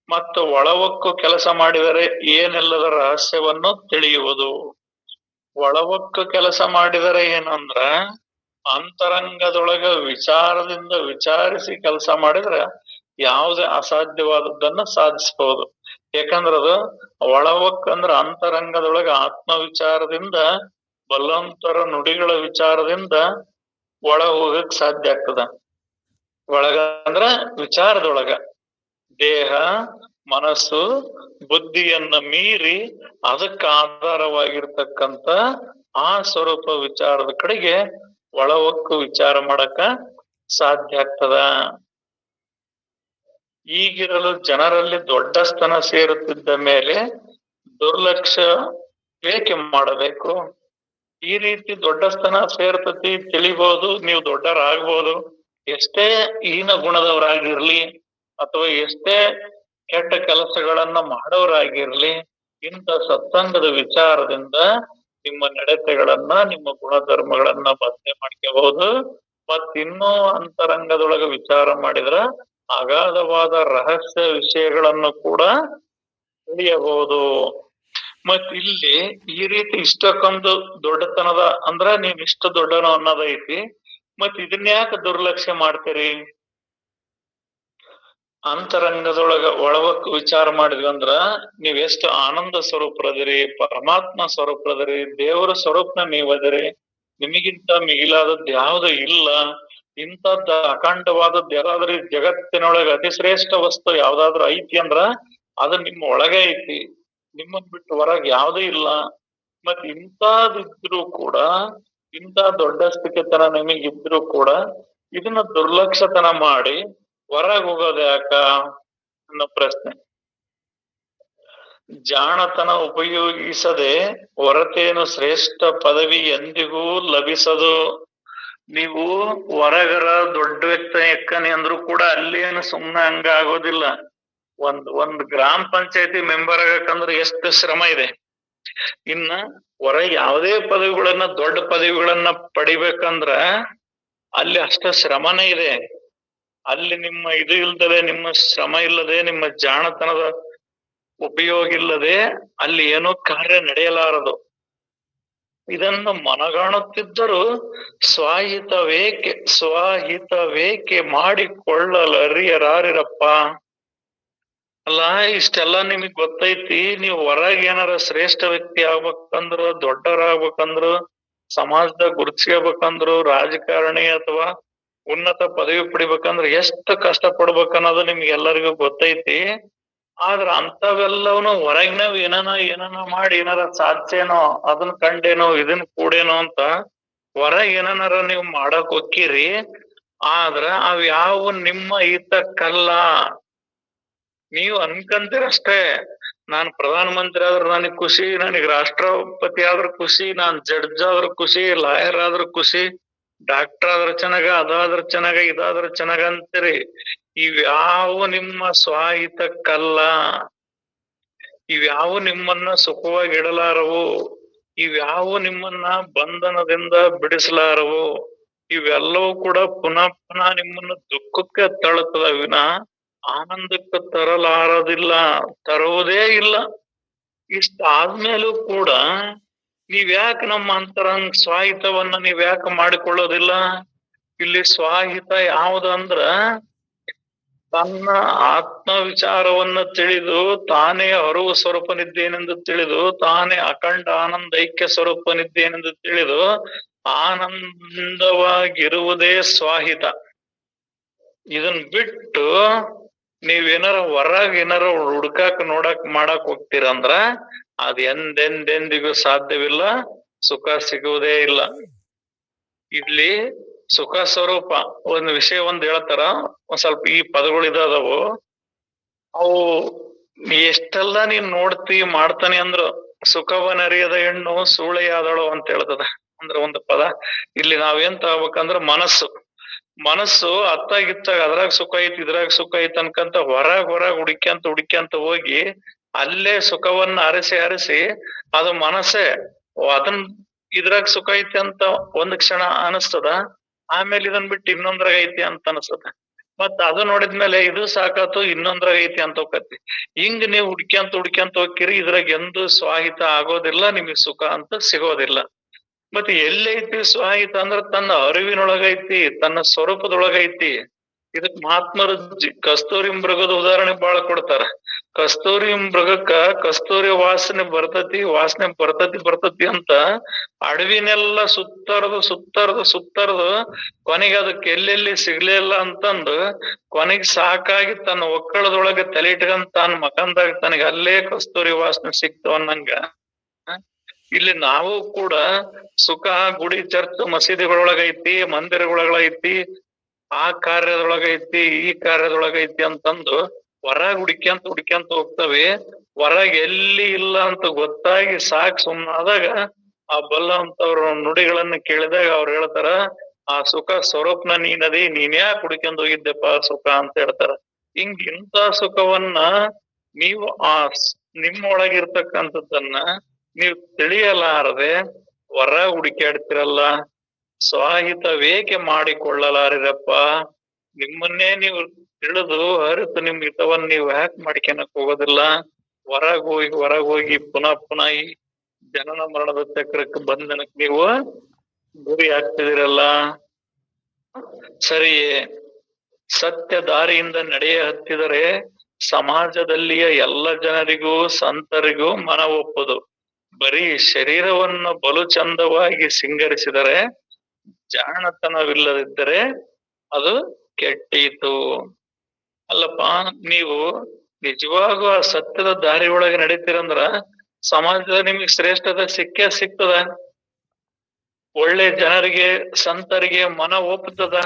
ಮತ್ತು ಒಳವಕ್ಕು ಕೆಲಸ ಮಾಡಿದರೆ ಏನೆಲ್ಲದ ರಹಸ್ಯವನ್ನು ತಿಳಿಯುವುದು. ಒಳವೊಕ್ಕ ಕೆಲಸ ಮಾಡಿದರೆ ಏನಂದ್ರ ಅಂತರಂಗದೊಳಗ ವಿಚಾರದಿಂದ ವಿಚಾರಿಸಿ ಕೆಲಸ ಮಾಡಿದ್ರೆ ಯಾವುದೇ ಅಸಾಧ್ಯವಾದದ್ದನ್ನ ಸಾಧಿಸಬಹುದು. ಯಾಕಂದ್ರ ಅದು ಒಳವಕ್ಕಂದ್ರ ಅಂತರಂಗದೊಳಗ ಆತ್ಮ ವಿಚಾರದಿಂದ ಬಲವಂತರ ನುಡಿಗಳ ವಿಚಾರದಿಂದ ಒಳ ಹೋಗಕ್ ಸಾಧ್ಯ ಆಗ್ತದ. ಒಳಗ ಅಂದ್ರ ವಿಚಾರದೊಳಗ ದೇಹ ಮನಸ್ಸು ಬುದ್ಧಿಯನ್ನ ಮೀರಿ ಅದಕ್ಕ ಆಧಾರವಾಗಿರ್ತಕ್ಕಂತ ಆ ಸ್ವರೂಪ ವಿಚಾರದ ಕಡೆಗೆ ಒಳವಕ್ಕು ವಿಚಾರ ಮಾಡಕ ಸಾಧ್ಯ ಆಗ್ತದ. ಈಗಿರಲು ಜನರಲ್ಲಿ ದೊಡ್ಡ ಸ್ತನ ಸೇರುತ್ತಿದ್ದ ಮೇಲೆ ದುರ್ಲಕ್ಷ್ಯ ಏಕೆ ಮಾಡಬೇಕು? ಈ ರೀತಿ ದೊಡ್ಡ ಸ್ತನ ಸೇರ್ತತಿ ತಿಳಿಬಹುದು, ನೀವು ದೊಡ್ಡರಾಗ್ಬೋದು. ಎಷ್ಟೇ ಹೀನ ಗುಣದವರಾಗಿರ್ಲಿ ಅಥವಾ ಎಷ್ಟೇ ಕೆಟ್ಟ ಕೆಲಸಗಳನ್ನ ಮಾಡೋರಾಗಿರ್ಲಿ, ಇಂಥ ಸತ್ಸಂಗದ ವಿಚಾರದಿಂದ ನಿಮ್ಮ ನಡತೆಗಳನ್ನ ನಿಮ್ಮ ಗುಣಧರ್ಮಗಳನ್ನ ಬದನೆ ಮಾಡ್ಕೋಬಹುದು. ಮತ್ತಿನ್ನೂ ಅಂತರಂಗದೊಳಗ ವಿಚಾರ ಮಾಡಿದ್ರ ಅಗಾಧವಾದ ರಹಸ್ಯ ವಿಷಯಗಳನ್ನು ಕೂಡ ತಿಳಿಯಬಹುದು. ಮತ್ ಇಲ್ಲಿ ಈ ರೀತಿ ಇಷ್ಟಕ್ಕೊಂದು ದೊಡ್ಡತನದ ಅಂದ್ರ ನೀವ್ ಇಷ್ಟ ದೊಡ್ಡನ ಅನ್ನೋದೈತಿ, ಮತ್ ಇದನ್ಯಾಕ ದುರ್ಲಕ್ಷ್ಯ ಮಾಡ್ತೀರಿ? ಅಂತರಂಗದೊಳಗ ಒಳವಕ್ ವಿಚಾರ ಮಾಡಿದ್ವಿ ಅಂದ್ರ ನೀವ್ ಎಷ್ಟು ಆನಂದ ಸ್ವರೂಪರದಿರಿ, ಪರಮಾತ್ಮ ಸ್ವರೂಪರದಿರಿ, ದೇವರ ಸ್ವರೂಪನ ನೀವ್ ಅದಿರಿ. ನಿಮಗಿಂತ ಮಿಗಿಲಾದದ್ದು ಯಾವ್ದು ಇಲ್ಲ. ಇಂಥದ್ದ ಅಖಂಡವಾದದ್ದು ಯಾರಾದ್ರೂ ಜಗತ್ತಿನೊಳಗ ಅತಿ ಶ್ರೇಷ್ಠ ವಸ್ತು ಯಾವ್ದಾದ್ರು ಐತಿ ಅಂದ್ರ ಅದು ನಿಮ್ಮ ಒಳಗೆ ಐತಿ. ನಿಮ್ಮನ್ ಬಿಟ್ಟು ಹೊರಗ್ ಯಾವ್ದು ಇಲ್ಲ. ಮತ್ ಇಂಥದಿದ್ರು ಕೂಡ, ಇಂಥ ದೊಡ್ಡ ಸ್ಥಿತಿತನ ನಿಮಗಿದ್ರು ಕೂಡ ಇದನ್ನ ದುರ್ಲಕ್ಷತನ ಮಾಡಿ ಹೊರಗ್ ಹೋಗೋದ ಯಾಕ ಅನ್ನೋ ಪ್ರಶ್ನೆ. ಜಾಣತನ ಉಪಯೋಗಿಸದೆ ಹೊರತೇನು ಶ್ರೇಷ್ಠ ಪದವಿ ಎಂದಿಗೂ ಲಭಿಸದು. ನೀವು ಹೊರಗರ ದೊಡ್ಡ ವ್ಯಕ್ತಿ ಎಕ್ಕನೆ ಅಂದ್ರು ಕೂಡ ಅಲ್ಲೇನು ಸುಮ್ನೆ ಹಂಗ ಆಗೋದಿಲ್ಲ. ಒಂದ್ ಗ್ರಾಮ ಪಂಚಾಯತಿ ಮೆಂಬರ್ ಆಗಕಂದ್ರೆ ಎಷ್ಟು ಶ್ರಮ ಇದೆ. ಇನ್ನ ಹೊರ ಯಾವುದೇ ಪದವಿಗಳನ್ನ ದೊಡ್ಡ ಪದವಿಗಳನ್ನ ಪಡಿಬೇಕಂದ್ರ ಅಲ್ಲಿ ಅಷ್ಟ ಶ್ರಮನೇ ಇದೆ. ಅಲ್ಲಿ ನಿಮ್ಮ ಇದು ಇಲ್ದಲೆ, ನಿಮ್ಮ ಶ್ರಮ ಇಲ್ಲದೆ, ನಿಮ್ಮ ಜಾಣತನದ ಉಪಯೋಗ ಇಲ್ಲದೆ ಅಲ್ಲಿ ಏನೋ ಕಾರ್ಯ ನಡೆಯಲಾರದು. ಇದನ್ನು ಮನಗಾಣುತ್ತಿದ್ದರೂ ಸ್ವಹಿತವೇಕೆ ಮಾಡಿಕೊಳ್ಳಲರಿಯರಾರಿರಪ್ಪ. ಅಲ್ಲ, ಇಷ್ಟೆಲ್ಲ ನಿಮಗ್ ಗೊತ್ತೈತಿ. ನೀವು ಹೊರಗೆ ಏನಾರ ಶ್ರೇಷ್ಠ ವ್ಯಕ್ತಿ ಆಗ್ಬೇಕಂದ್ರು, ದೊಡ್ಡವರಾಗ್ಬೇಕಂದ್ರು, ಸಮಾಜದಾಗ ಗುರುತಿಸ್ಕೋಬೇಕಂದ್ರು, ರಾಜಕಾರಣಿ ಅಥವಾ ಉನ್ನತ ಪದವಿ ಪಡಿಬೇಕಂದ್ರ ಎಷ್ಟು ಕಷ್ಟ ಪಡ್ಬೇಕನ್ನೋದು ನಿಮ್ಗೆಲ್ಲರಿಗೂ ಗೊತ್ತೈತಿ. ಆದ್ರ ಅಂತವೆಲ್ಲವನು ಹೊರಗಿನವ್ ಏನಾನ ಮಾಡಿ ಏನಾರ ಸಾಧ್ಯನೋ, ಅದನ್ ಕಂಡೇನೋ, ಇದನ್ ಕೂಡೇನೋ ಅಂತ ಹೊರಗ್ ಏನಾರ ನೀವು ಮಾಡಕ್ ಹೋಕ್ಕಿರಿ. ಆದ್ರ ಅವ್ ಯಾವ ನಿಮ್ಮ ಹಿತಕ್ಕಲ್ಲ. ನೀವು ಅನ್ಕಂತೀರಷ್ಟೇ, ನಾನ್ ಪ್ರಧಾನ ಮಂತ್ರಿ ಆದ್ರ ನನಗ್ ಖುಷಿ, ನನಗ್ ರಾಷ್ಟ್ರಪತಿ ಆದ್ರ ಖುಷಿ, ನಾನ್ ಜಡ್ಜ್ ಆದ್ರ ಖುಷಿ, ಲಾಯರ್ ಆದ್ರ ಖುಷಿ, ಡಾಕ್ಟರ್ ಆದ್ರ ಚೆನ್ನಾಗ, ಅದಾದ್ರ ಚೆನ್ನಾಗ, ಇದಾದ್ರ ಚೆನ್ನಾಗ ಅಂತೀರಿ. ಇವ್ಯಾವು ನಿಮ್ಮ ಸ್ವಹಿತಕ್ಕಲ್ಲ. ಇವ್ಯಾವು ನಿಮ್ಮನ್ನ ಸುಖವಾಗಿ ಇಡಲಾರವು. ಇವ್ಯಾವು ನಿಮ್ಮನ್ನ ಬಂಧನದಿಂದ ಬಿಡಿಸಲಾರವು. ಇವೆಲ್ಲವೂ ಕೂಡ ಪುನಃ ಪುನಃ ನಿಮ್ಮನ್ನ ದುಃಖಕ್ಕೆ ತಳ್ಳುತ್ತದ ವಿನ ಆನಂದಕ್ಕೆ ತರಲಾರದಿಲ್ಲ, ತರುವುದೇ ಇಲ್ಲ. ಇಷ್ಟ ಆದ್ಮೇಲೂ ಕೂಡ ನೀವ್ಯಾಕೆ ನಮ್ಮ ಅಂತರಂಗ ಸ್ವಾಹಿತವನ್ನ ನೀವ್ಯಾಕೆ ಮಾಡಿಕೊಳ್ಳೋದಿಲ್ಲ? ಇಲ್ಲಿ ಸ್ವಾಹಿತ ಯಾವುದಂದ್ರ ತನ್ನ ಆತ್ಮ ವಿಚಾರವನ್ನ ತಿಳಿದು ತಾನೇ ಅರಿವು ಸ್ವರೂಪನಿದ್ದೇನೆಂದು ತಿಳಿದು, ತಾನೇ ಅಖಂಡ ಆನಂದ ಐಕ್ಯ ಸ್ವರೂಪನಿದ್ದೇನೆಂದು ತಿಳಿದು ಆನಂದವಾಗಿರುವುದೇ ಸ್ವಾಹಿತ. ಇದನ್ ಬಿಟ್ಟು ನೀವೇನಾರ ಹೊರಗ್ ಏನಾರ ಹುಡ್ಕಾಕ್ ಮಾಡಕ್ ಹೋಗ್ತೀರಂದ್ರ ಅದ್ ಎಂದೆಂದೆಂದಿಗೂ ಸಾಧ್ಯವಿಲ್ಲ, ಸುಖ ಸಿಗುವುದೇ ಇಲ್ಲ. ಇಲ್ಲಿ ಸುಖ ಸ್ವರೂಪ ಒಂದ್ ವಿಷಯ ಹೇಳ್ತಾರ, ಒಂದ್ ಸ್ವಲ್ಪ ಈ ಪದಗಳಿದಾದವು, ಅವು ಎಷ್ಟೆಲ್ಲ ನೀನ್ ನೋಡ್ತಿ ಮಾಡ್ತಾನೆ ಅಂದ್ರು ಸುಖವನರಿಯದ ಹೆಣ್ಣು ಸೂಳೆಯಾದಳು ಅಂತ ಹೇಳ್ತದ. ಅಂದ್ರ ಒಂದು ಪದ ಇಲ್ಲಿ ನಾವೇನ್ ತಗೋಬೇಕಂದ್ರ ಮನಸ್ಸು ಅತ್ತಾಗಿತ್ತಾಗ ಅದ್ರಾಗ ಸುಖ ಐತಿ ಇದ್ರಾಗ ಸುಖ ಐತಿ ಅನ್ಕಂತ ಹೊರಗ್ ಹುಡುಕ್ಯಂತ ಹೋಗಿ ಅಲ್ಲೇ ಸುಖವನ್ನ ಅರಸಿ ಅದು ಮನಸ್ಸೇ ಅದನ್ ಇದ್ರಾಗ ಸುಖ ಐತಿ ಅಂತ ಒಂದ್ ಕ್ಷಣ ಅನಸ್ತದ. ಆಮೇಲೆ ಇದನ್ ಬಿಟ್ಟು ಇನ್ನೊಂದ್ರಾಗ ಐತಿ ಅಂತ ಅನಸ್ತದ. ಮತ್ ಅದು ನೋಡಿದ್ಮೇಲೆ ಇದು ಸಾಕಾತು ಇನ್ನೊಂದ್ರಾಗ ಐತಿ ಅಂತ ಹೋಗತಿ. ಹಿಂಗ್ ನೀವು ಹುಡ್ಕ್ಯಂತ ಹೋಗ್ಕಿರಿ, ಇದ್ರಾಗ ಎಂದು ಸ್ವಾಹಿತ ಆಗೋದಿಲ್ಲ, ನಿಮಗ್ ಸುಖ ಅಂತ ಸಿಗೋದಿಲ್ಲ. ಮತ್ತೆ ಎಲ್ಲೈತಿ ಸ್ವಾಹಿತ ಅಂದ್ರ ತನ್ನ ಅರಿವಿನೊಳಗೈತಿ, ತನ್ನ ಸ್ವರೂಪದೊಳಗೈತಿ. ಇದಕ್ ಮಹಾತ್ಮರು ಕಸ್ತೂರಿ ಮೃಗದ ಉದಾಹರಣೆ ಬಾಳ ಕೊಡ್ತಾರ. ಕಸ್ತೂರಿ ಮೃಗಕ್ಕ ಕಸ್ತೂರಿ ವಾಸನೆ ಬರ್ತತಿ ಅಂತ ಅಡವಿನೆಲ್ಲ ಸುತ್ತರ್ದು ಕೊನೆಗೆ ಅದಕ್ಕೆ ಎಲ್ಲೆಲ್ಲಿ ಸಿಗ್ಲಿಲ್ಲ ಅಂತಂದು ಕೊನೆಗೆ ಸಾಕಾಗಿ ತನ್ನ ಒಕ್ಕಳದೊಳಗೆ ತಲೆ ಇಟ್ಕೊಂಡ್ ತಾನ್ ಮಕಂದಾಗ ತನಗೆ ಅಲ್ಲೇ ಕಸ್ತೂರಿ ವಾಸನೆ ಸಿಕ್ತು ಅನ್ನಂಗ ಇಲ್ಲಿ ನಾವು ಕೂಡ ಸುಖ ಗುಡಿ ಚರ್ಚ್ ಮಸೀದಿಗಳೊಳಗೈತಿ, ಮಂದಿರಗಳೊಳಗೈತಿ, ಆ ಕಾರ್ಯದೊಳಗೈತಿ, ಈ ಕಾರ್ಯದೊಳಗೈತಿ ಅಂತಂದು ಹೊರಗ್ ಹುಡ್ಕ್ಯಂತ ಹೋಗ್ತವೆ. ಹೊರಗ್ ಎಲ್ಲಿ ಇಲ್ಲ ಅಂತ ಗೊತ್ತಾಗಿ ಸಾಕ್ ಸುಮ್ಮನಾದಾಗ ಆ ಬಲ್ಲ ಅಂತವ್ರ ನುಡಿಗಳನ್ನ ಕೇಳಿದಾಗ ಅವ್ರು ಹೇಳ್ತಾರ, ಆ ಸುಖ ಸ್ವರೂಪ್ನ ನೀನದಿ, ನೀನ್ಯಾಕ್ ಹುಡ್ಕ್ಯಂತ ಹೋಗಿದ್ದೆಪ್ಪ ಸುಖ ಅಂತ ಹೇಳ್ತಾರ. ಇಂಥ ಸುಖವನ್ನ ನೀವು ನಿಮ್ಮೊಳಗಿರ್ತಕ್ಕಂಥದ್ದನ್ನ ನೀವು ತಿಳಿಯಲಾರದೆ ಹೊರ ಹುಡುಕ್ಯಾಡ್ತಿರಲ್ಲ, ಸ್ವಾಹಿತವೇಕೆ ಮಾಡಿಕೊಳ್ಳಲಾರಿರಪ್ಪ? ನಿಮ್ಮನ್ನೇ ನೀವು ತಿಳಿದು ಅರಿತು ನಿಮ್ ಹಿತವನ್ನ ನೀವು ಯಾಕೆ ಮಾಡ್ಕೊಳಕ್ ಹೋಗೋದಿಲ್ಲ? ಹೊರಗೋಗಿ ಪುನಃ ಈ ಜನನ ಮರಣದ ಚಕ್ರಕ್ಕೆ ಬಂಧನಕ್ಕೆ ನೀವು ಗುರಿ ಆಗ್ತಿದಿರಲ್ಲ. ಸರಿಯೇ? ಸತ್ಯ ದಾರಿಯಿಂದ ನಡೆಯ ಹತ್ತಿದರೆ ಸಮಾಜದಲ್ಲಿಯ ಎಲ್ಲ ಜನರಿಗೂ ಸಂತರಿಗೂ ಮನ ಒಪ್ಪದು. ಬರೀ ಶರೀರವನ್ನು ಬಲು ಚಂದವಾಗಿ ಸಿಂಗರಿಸಿದರೆ, ಜಾಣತನವಿಲ್ಲದಿದ್ದರೆ ಅದು ಕೆಟ್ಟೀತು. ಅಲ್ಲಪ್ಪ, ನೀವು ನಿಜವಾಗೂ ಆ ಸತ್ಯದ ದಾರಿ ಒಳಗೆ ನಡೀತೀರಂದ್ರ ಸಮಾಜದಲ್ಲಿ ನಿಮ್ಗೆ ಶ್ರೇಷ್ಠತೆ ಸಿಗ್ತದ. ಒಳ್ಳೆ ಜನರಿಗೆ ಸಂತರಿಗೆ ಮನ ಒಪ್ಪುತ್ತದ.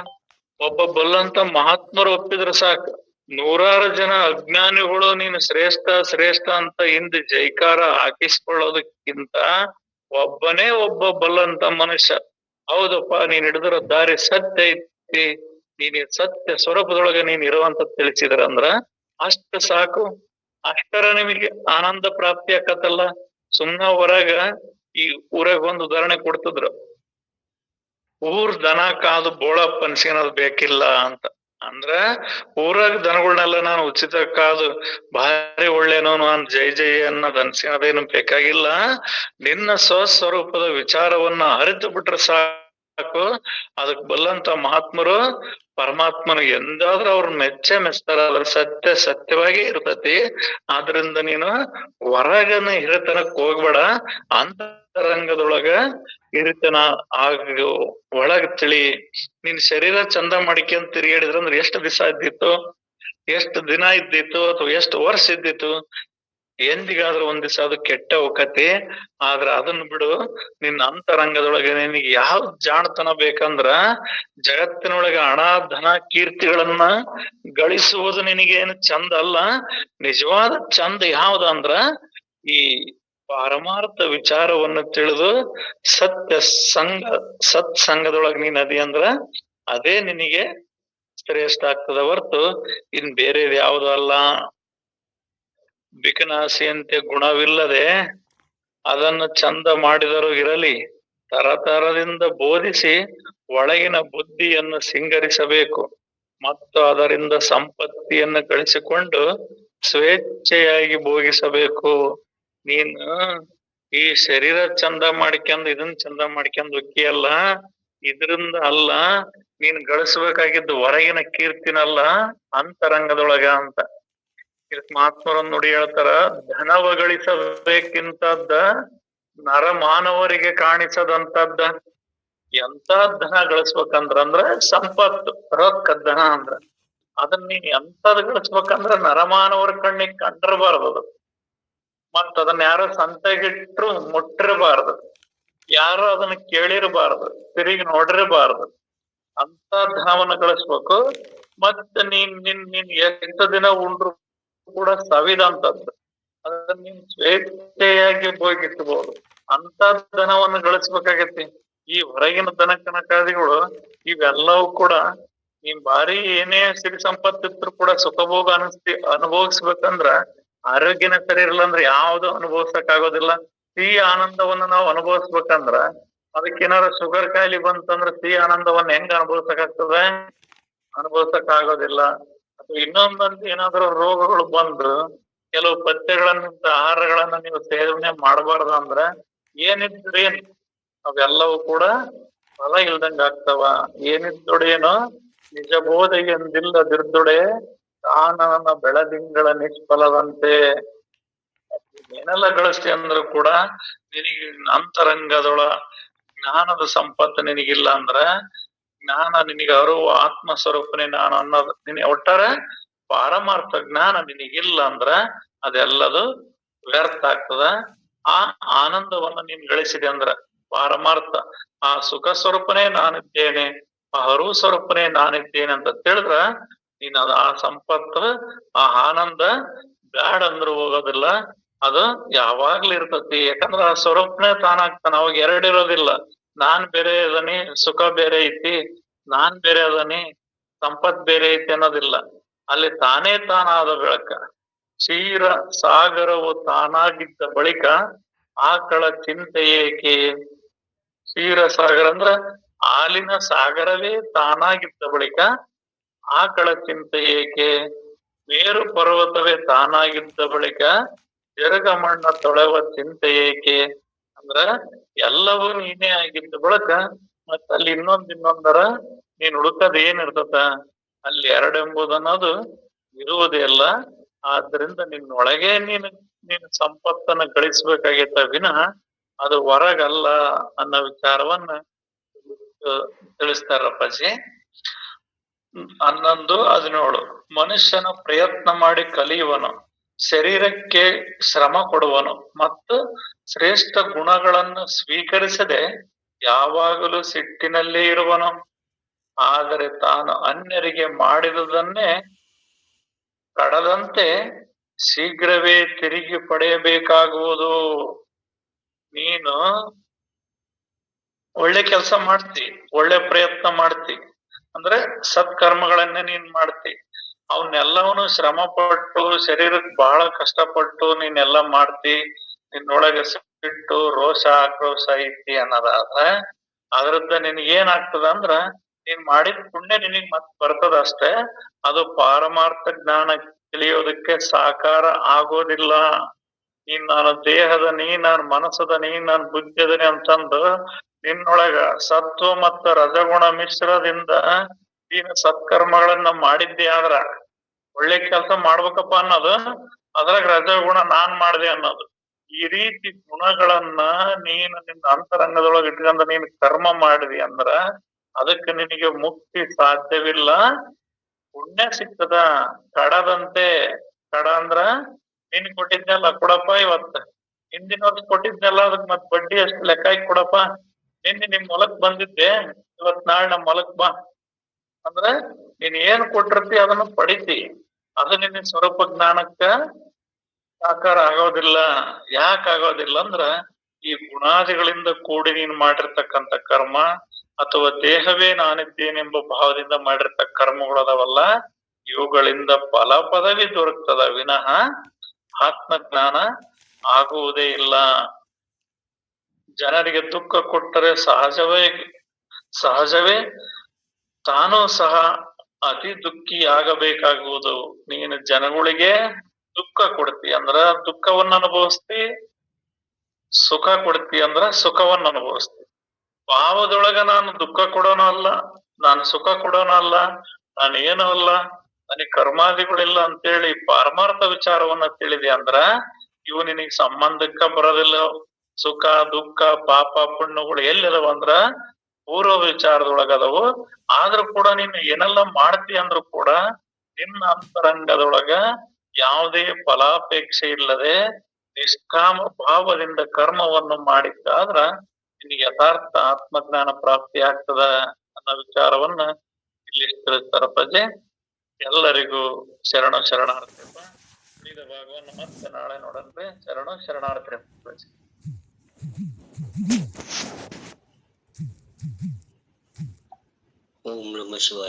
ಒಬ್ಬ ಬಲ್ಲಂತ ಮಹಾತ್ಮರು ಒಪ್ಪಿದ್ರೆ ಸಾಕು. ನೂರಾರು ಜನ ಅಜ್ಞಾನಿಗಳು ನೀನು ಶ್ರೇಷ್ಠ ಅಂತ ಹಿಂದೆ ಜೈಕಾರ ಹಾಕಿಸ್ಕೊಳ್ಳೋದಕ್ಕಿಂತ ಒಬ್ಬ ಬಲ್ಲಂತ ಮನುಷ್ಯ, ಹೌದಪ್ಪ ನೀನ್ ಹಿಡಿದಿರೋ ದಾರಿ ಸತ್ಯ ಐತಿ, ನೀನ್ ಸತ್ಯ ಸ್ವರೂಪದೊಳಗೆ ನೀನ್ ಇರುವಂತ ತಿಳಿಸಿದ್ರಂದ್ರ ಅಷ್ಟ ಸಾಕು. ಅಷ್ಟರ ನಿಮಗೆ ಆನಂದ ಪ್ರಾಪ್ತಿ ಆಕತ್ತಲ್ಲ. ಸುಮ್ನ ಹೊರಗ ಈ ಊರಾಗ ಒಂದು ಉದಾಹರಣೆ ಕೊಡ್ತಿದ್ರು, ಊರ್ ದನ ಕಾದು ಬೋಳಪ್ಪ ಅನ್ಸಿನದ್ ಬೇಕಿಲ್ಲ ಅಂತ. ಅಂದ್ರ ಊರಾಗ ದನಗಳನ್ನೆಲ್ಲ ನಾನು ಉಚಿತ ಕಾದು ಭಾರಿ ಒಳ್ಳೇನೋ ನಾನ್ ಜೈ ಅನ್ನೋದ್ ಅನ್ಸಿನದೇನು ಬೇಕಾಗಿಲ್ಲ. ನಿನ್ನ ಸ್ವಸ್ವರೂಪದ ವಿಚಾರವನ್ನ ಅರಿತು ಬಿಟ್ರೆ ಸಾಕು. ಅದಕ್ ಬಲ್ಲಂತ ಮಹಾತ್ಮರು ಪರಮಾತ್ಮನು ಎಂದಾದ್ರೂ ಅವ್ರ ಮೆಚ್ತಾರ. ಅದ್ರ ಸತ್ಯವಾಗಿ ಇರ್ತತಿ. ಆದ್ರಿಂದ ನೀನು ಹೊರಗನ ಹಿರಿತನಕ್ ಹೋಗ್ಬೇಡ, ಅಂತರಂಗದೊಳಗ ಹಿರಿತನ ಆಗು, ಒಳಗ್ ತಿಳಿ. ನಿನ್ ಶರೀರ ಚಂದ ಮಾಡಿಕೊಂಡ್ ತಿರುಗಾಡಿದ್ರ ಅಂದ್ರೆ ಎಷ್ಟು ದಿನ ಇದ್ದಿತ್ತು ಅಥವಾ ಎಷ್ಟು ವರ್ಷ ಇದ್ದಿತ್ತು? ಎಂದಿಗಾದ್ರೂ ಒಂದ್ ದಿವಸ ಅದು ಕೆಟ್ಟ ಹೋಗತಿ. ಆದ್ರ ಅದನ್ನ ಬಿಡು. ನಿನ್ನ ಅಂತರಂಗದೊಳಗೆ ನಿನಗೆ ಯಾವ ಜಾಣತನ ಬೇಕಂದ್ರ, ಜಗತ್ತಿನೊಳಗೆ ಹಣ ಧನ ಕೀರ್ತಿಗಳನ್ನ ಗಳಿಸುವುದು ನಿನಗೇನು ಚಂದ ಅಲ್ಲ. ನಿಜವಾದ ಚಂದ ಯಾವ್ದಂದ್ರ ಈ ಪಾರಮಾರ್ಥ ವಿಚಾರವನ್ನು ತಿಳಿದು ಸತ್ಸಂಗದೊಳಗ್ ನೀನ್ ಅದಿ ಅಂದ್ರ ಅದೇ ನಿನಗೆ ಶ್ರೇಷ್ಠ ಆಗ್ತದ ಹೊರ್ತು ಇನ್ ಬೇರೆದ್ ಯಾವ್ದು ಅಲ್ಲ. ಬಿಕನಾಸಿಯಂತೆ ಗುಣವಿಲ್ಲದೆ ಅದನ್ನು ಚಂದ ಮಾಡಿದರೂ ಇರಲಿ, ತರತರದಿಂದ ಬೋಧಿಸಿ ಒಳಗಿನ ಬುದ್ಧಿಯನ್ನು ಸಿಂಗರಿಸಬೇಕು ಮತ್ತು ಅದರಿಂದ ಸಂಪತ್ತಿಯನ್ನು ಗಳಿಸಿಕೊಂಡು ಸ್ವೇಚ್ಛೆಯಾಗಿ ಭೋಗಿಸಬೇಕು. ನೀನು ಈ ಶರೀರ ಚಂದ ಇದನ್ನ ಚಂದ ಮಾಡ್ಕೊಂಡ್ ಒಕ್ಕಿಯಲ್ಲ, ಇದ್ರಿಂದ ಅಲ್ಲ ನೀನ್ ಗಳಿಸ್ಬೇಕಾಗಿದ್ದು ಹೊರಗಿನ ಕೀರ್ತಿನಲ್ಲ, ಅಂತರಂಗದೊಳಗ ಅಂತ. ಇದಕ್ ಮಹಾತ್ಮರೊಂದ್ ನುಡಿ ಹೇಳ್ತಾರ, ಧನವ ಗಳಿಸಬೇಕಿಂತದ್ದ ನರ ಮಾನವರಿಗೆ ಕಾಣಿಸದಂತದ್ದ. ಎಂತ ಧನ ಗಳಿಸ್ಬೇಕಂದ್ರ ಸಂಪತ್ತು, ರೊಕ್ಕ ಧನ ಅಂದ್ರ ಅದನ್ನ ನೀನ್ ಎಂತದ್ ಗಳಿಸ್ಬೇಕಂದ್ರ ನರಮಾನವರ ಕಣ್ಣಿಗೆ ಕಂಡಿರಬಾರ್ದು. ಮತ್ತ ಅದನ್ನ ಯಾರೋ ಸಂತೆಗಿಟ್ರು ಮುಟ್ಟಿರಬಾರ್ದು, ಯಾರು ಅದನ್ನ ಕೇಳಿರಬಾರ್ದು, ತಿರುಗಿ ನೋಡಿರಬಾರ್ದು. ಅಂತ ಧನವನ್ನ ಗಳಿಸ್ಬೇಕು. ಮತ್ತ ನೀನ್ ಎಷ್ಟು ದಿನ ಉಂಡ್ರು ಕೂಡ ಸವಿದಂತದ್ದು, ಅದನ್ನ ನೀನ್ ಸ್ವೇಚ್ಛೆಯಾಗಿ ಭೋಗಿಸಬಹುದು. ಅಂತ ಧನವನ್ನು ಗಳಿಸ್ಬೇಕಾಗತಿ. ಈ ಹೊರಗಿನ ದನ ಕನಕಾದಿಗಳು ಇವೆಲ್ಲವೂ ಕೂಡ ನೀನ್ ಬಾರಿ ಏನೇ ಸಿರಿ ಸಂಪತ್ತಿದ್ರು ಕೂಡ ಸುಖಭೋಗ ಅನುಭವಿಸ್ಬೇಕಂದ್ರ ಆರೋಗ್ಯನ ಸರಿ ಇರಲ್ಲ ಅಂದ್ರೆ ಯಾವ್ದು ಅನುಭವಿಸಕ್ ಆಗೋದಿಲ್ಲ. ಸಿಹಿ ಆನಂದವನ್ನ ನಾವು ಅನುಭವಿಸ್ಬೇಕಂದ್ರ ಅದಕ್ಕೇನಾರ ಶುಗರ್ ಕಾಯಿಲೆ ಬಂತಂದ್ರ ಸಿಹಿ ಆನಂದವನ್ನ ಹೆಂಗ್ ಅನುಭವಿಸಕ್ ಆಗ್ತದ? ಅನುಭವಿಸಕ್ ಆಗೋದಿಲ್ಲ. ಅಥವಾ ಇನ್ನೊಂದಂತ ಏನಾದ್ರು ರೋಗಗಳು ಬಂದು ಕೆಲವು ಪಥ್ಯಗಳನ್ನ ಆಹಾರಗಳನ್ನ ನೀವು ಸೇವನೆ ಮಾಡಬಾರ್ದು ಅಂದ್ರ ಏನಿದ್ರೇನ್ ಅವೆಲ್ಲವೂ ಕೂಡ ಫಲ ಇಲ್ದಂಗ ಆಗ್ತಾವ. ಏನಿದ್ದೊಡೇನು ನಿಜ ಬೋಧ ಎಂದಿಲ್ಲದಿರ್ದೊಡೆ ತಾನನ ಬೆಳದಿಂಗಳ ನಿಷ್ಫಲವಂತೆ. ಏನೆಲ್ಲ ಗಳಿಸ್ತಿ ಅಂದ್ರು ಕೂಡ ನಿನಗೆ ಅಂತರಂಗದೊಳ ಜ್ಞಾನದ ಸಂಪತ್ತು ನಿನಗಿಲ್ಲ ಅಂದ್ರ, ಜ್ಞಾನ ನಿನಗೆ ಅರಿವು ಆತ್ಮ ಸ್ವರೂಪನೇ ನಾನು ಅನ್ನೋದು ನಿನಗೆ ಒಟ್ಟಾರೆ ಪಾರಮಾರ್ಥ ಜ್ಞಾನ ನಿನಗಿಲ್ಲ ಅಂದ್ರ ಅದೆಲ್ಲದು ವ್ಯರ್ಥ ಆಗ್ತದ. ಆ ಆನಂದವನ್ನ ನೀನ್ ಗಳಿಸಿದೆ ಅಂದ್ರ ಪಾರಮಾರ್ಥ ಆ ಸುಖ ಸ್ವರೂಪನೇ ನಾನಿದ್ದೇನೆ, ಆ ಅರಿವು ಸ್ವರೂಪನೇ ನಾನಿದ್ದೇನೆ ಅಂತ ತಿಳಿದ್ರ ನೀನ್ ಅದ ಆ ಸಂಪತ್ತು ಆ ಆನಂದ ಬ್ಯಾಡ ಅಂದ್ರು ಹೋಗೋದಿಲ್ಲ. ಅದು ಯಾವಾಗ್ಲೂ ಇರ್ತತಿ. ಯಾಕಂದ್ರ ಆ ಸ್ವರೂಪನೇ ತಾನಾಗ್ತಾನ. ಅವಾಗ ಎರಡಿರೋದಿಲ್ಲ. ನಾನ್ ಬೇರೆ ಅದನಿ, ಸುಖ ಬೇರೆ ಐತಿ, ನಾನ್ ಬೇರೆ ಅದನಿ, ಸಂಪತ್ ಬೇರೆ ಐತಿ ಅನ್ನೋದಿಲ್ಲ. ಅಲ್ಲಿ ತಾನೇ ತಾನಾದ ಬೆಳಕ. ಕ್ಷೀರ ಸಾಗರವು ತಾನಾಗಿದ್ದ ಬಳಿಕ ಆಕಳ ಚಿಂತೆ ಏಕೆ. ಕ್ಷೀರ ಸಾಗರ ಅಂದ್ರ ಹಾಲಿನ ಸಾಗರವೇ ತಾನಾಗಿದ್ದ ಬಳಿಕ ಆಕಳ ಚಿಂತೆ ಏಕೆ. ಮೇರು ಪರ್ವತವೇ ತಾನಾಗಿದ್ದ ಬಳಿಕ ಜರಗ ಮಣ್ಣ ತೊಳೆವ ಚಿಂತೆ ಏಕೆ. ಅಂದ್ರ ಎಲ್ಲವೂ ನೀನೇ ಆಗಿದ್ದ ಬಳಿಕ ಮತ್ತ ಅಲ್ಲಿ ಇನ್ನೊಂದರ ನೀನ್ ಹುಡುಕದ್ ಏನ್ ಇರ್ತದ. ಅಲ್ಲಿ ಎರಡೆಂಬುದನ್ನೋದು ಇರುವುದೇ ಅಲ್ಲ. ಆದ್ರಿಂದ ನಿನ್ನೊಳಗೆ ನೀನು ಸಂಪತ್ತನ್ನ ಗಳಿಸ್ಬೇಕಾಗೈತ ವಿನಃ ಅದು ಹೊರಗಲ್ಲ ಅನ್ನೋ ವಿಚಾರವನ್ನ ತಿಳಿಸ್ತಾರಪ್ಪಾಜಿ. 11:17 ಮನುಷ್ಯನ ಪ್ರಯತ್ನ ಮಾಡಿ ಕಲಿಯುವನು, ಶರೀರಕ್ಕೆ ಶ್ರಮ ಕೊಡುವನು ಮತ್ತು ಶ್ರೇಷ್ಠ ಗುಣಗಳನ್ನು ಸ್ವೀಕರಿಸದೆ ಯಾವಾಗಲೂ ಸಿಟ್ಟಿನಲ್ಲೇ ಇರುವನು. ಆದರೆ ತಾನು ಅನ್ಯರಿಗೆ ಮಾಡಿದುದನ್ನೇ ಕಡದಂತೆ ಶೀಘ್ರವೇ ತಿರುಗಿ ಪಡೆಯಬೇಕಾಗುವುದು. ನೀನು ಒಳ್ಳೆ ಕೆಲಸ ಮಾಡ್ತಿ, ಒಳ್ಳೆ ಪ್ರಯತ್ನ ಮಾಡ್ತಿ ಅಂದ್ರೆ ಸತ್ಕರ್ಮಗಳನ್ನೇ ನೀನ್ ಮಾಡ್ತಿ. ಅವನ್ನೆಲ್ಲವನು ಶ್ರಮ ಪಟ್ಟು ಶರೀರಕ್ ಬಹಳ ಕಷ್ಟಪಟ್ಟು ನೀನೆಲ್ಲಾ ಮಾಡ್ತಿ. ನಿನ್ನೊಳಗೆ ಸಿಟ್ಟು ರೋಷ ಆಕ್ರೋಶ ಐತಿ ಅನ್ನೋದಾದ್ರ ಅದ್ರದ್ದ ನಿನಗೇನಾಗ್ತದ ಅಂದ್ರ ನೀನ್ ಮಾಡಿದ ಪುಣ್ಯ ನಿನಗ್ ಮತ್ ಬರ್ತದ ಅಷ್ಟೇ. ಅದು ಪಾರಮಾರ್ಥ ಜ್ಞಾನ ತಿಳಿಯೋದಕ್ಕೆ ಸಾಕಾರ ಆಗೋದಿಲ್ಲ. ನೀನ್ ನಾನು ದೇಹದ ನೀ ನಾನ್ ಮನಸ್ಸದ ನೀ ನಾನ್ ಬುದ್ಧಿದನಿ ಅಂತಂದು ನಿನ್ನೊಳಗ ಸತ್ವ ಮತ್ತು ರಜಗುಣ ಮಿಶ್ರದಿಂದ ನೀನು ಸತ್ಕರ್ಮಗಳನ್ನ ಮಾಡಿದ್ದೆ ಆದ್ರ ಒಳ್ಳೆ ಕೆಲಸ ಮಾಡ್ಬೇಕಪ್ಪ ಅನ್ನೋದು, ಅದ್ರಾಗ ರಜಗುಣ ನಾನ್ ಮಾಡಿದೆ ಅನ್ನೋದು. ಈ ರೀತಿ ಗುಣಗಳನ್ನ ನೀನು ನಿನ್ನ ಅಂತರಂಗದೊಳಗೆ ಇಟ್ಕೊಂಡ ನೀನ್ ಕರ್ಮ ಮಾಡಿದಿ ಅಂದ್ರ ಅದಕ್ಕೆ ನಿನಗೆ ಮುಕ್ತಿ ಸಾಧ್ಯವಿಲ್ಲ. ಪುಣ್ಯ ಸಿಗ್ತದ ಕಡದಂತೆ. ಕಡ ಅಂದ್ರ ನೀನ್ ಕೊಟ್ಟಿದ್ನಲ್ಲ ಕೊಡಪ್ಪ ಇವತ್ತ, ಹಿಂದಿನ ವರ್ಷ ಕೊಟ್ಟಿದ್ನಲ್ಲ ಅದಕ್ ಮತ್ ಬಡ್ಡಿ ಅಷ್ಟು ಲೆಕ್ಕ ಹಾಕಿ ಕೊಡಪ್ಪ. ನಿನ್ನೆ ನಿಮ್ ಹೊಲಕ್ ಬಂದಿದ್ದೆ, ಇವತ್ ನಾಳೆ ನಮ್ ಹೊಲಕ್ ಬಾ ಅಂದ್ರ ನೀನ್ ಏನ್ ಕೊಟ್ಟಿರ್ತಿ ಅದನ್ನ ಪಡಿತಿ. ಅದು ನಿನ್ನ ಸ್ವರೂಪ ಜ್ಞಾನಕ್ಕ ಸಾಕಾರ ಆಗೋದಿಲ್ಲ. ಯಾಕೆ ಆಗೋದಿಲ್ಲ ಅಂದ್ರ ಈ ಗುಣಾದಿಗಳಿಂದ ಕೂಡಿ ನೀನ್ ಮಾಡಿರ್ತಕ್ಕಂಥ ಕರ್ಮ ಅಥವಾ ದೇಹವೇ ನಾನಿದ್ದೇನೆಂಬ ಭಾವದಿಂದ ಮಾಡಿರ್ತಕ್ಕ ಕರ್ಮಗಳದವಲ್ಲ, ಇವುಗಳಿಂದ ಫಲ ಪದವಿ ದೊರಕ್ತದ ವಿನಃ ಆತ್ಮಜ್ಞಾನ ಆಗುವುದೇ ಇಲ್ಲ. ಜನರಿಗೆ ದುಃಖ ಕೊಟ್ಟರೆ ಸಹಜವೇ ತಾನೂ ಸಹ ಅತಿ ದುಃಖಿ ಆಗಬೇಕಾಗುವುದು. ನೀನು ಜನಗಳಿಗೆ ದುಃಖ ಕೊಡ್ತಿ ಅಂದ್ರ ದುಃಖವನ್ನ ಅನುಭವಿಸ್ತಿ, ಸುಖ ಕೊಡ್ತಿ ಅಂದ್ರ ಸುಖವನ್ನ ಅನುಭವಿಸ್ತಿ. ಭಾವದೊಳಗ ನಾನು ದುಃಖ ಕೊಡೋನು ಅಲ್ಲ, ನಾನು ಸುಖ ಕೊಡೋನು ಅಲ್ಲ, ನಾನು ಏನೂ ಅಲ್ಲ, ನನಗ್ ಕರ್ಮಾದಿಗಳಿಲ್ಲ ಅಂತೇಳಿ ಪಾರಮಾರ್ಥ ವಿಚಾರವನ್ನ ತಿಳಿದಿ ಅಂದ್ರ ಇವು ನಿನಗ್ ಸಂಬಂಧಕ್ಕ ಬರೋದಿಲ್ಲ. ಸುಖ ದುಃಖ ಪಾಪ ಪುಣ್ಯಗಳು ಎಲ್ಲಿದಾವ ಅಂದ್ರ ಪೂರ್ವ ವಿಚಾರದೊಳಗದವು. ಆದ್ರೂ ಕೂಡ ನೀನು ಏನೆಲ್ಲ ಮಾಡ್ತಿ ಅಂದ್ರು ಕೂಡ ನಿನ್ನ ಅಂತರಂಗದೊಳಗ ಯಾವುದೇ ಫಲಾಪೇಕ್ಷೆ ಇಲ್ಲದೆ ನಿಷ್ಕಾಮ ಭಾವದಿಂದ ಕರ್ಮವನ್ನು ಮಾಡಿದ್ದಾದ್ರ ನಿನಗೆ ಯಥಾರ್ಥ ಆತ್ಮಜ್ಞಾನ ಪ್ರಾಪ್ತಿ ಆಗ್ತದ ಅನ್ನೋ ವಿಚಾರವನ್ನ ಇಲ್ಲಿ ತಿಳಿಸ್ತಾರ ಪ್ರಜೆ. ಎಲ್ಲರಿಗೂ ಶರಣಾರ್ಥಿಯಪ್ಪ. ಉಳಿದ ಭಾಗವನ್ನು ಮತ್ತೆ ನಾಳೆ ನೋಡನ್ರಿ. ಶರಣಾರ್ಥಿ ಪ್ರಜೆ. ಓಂ ನಮಃ ಶಿವಾಯ.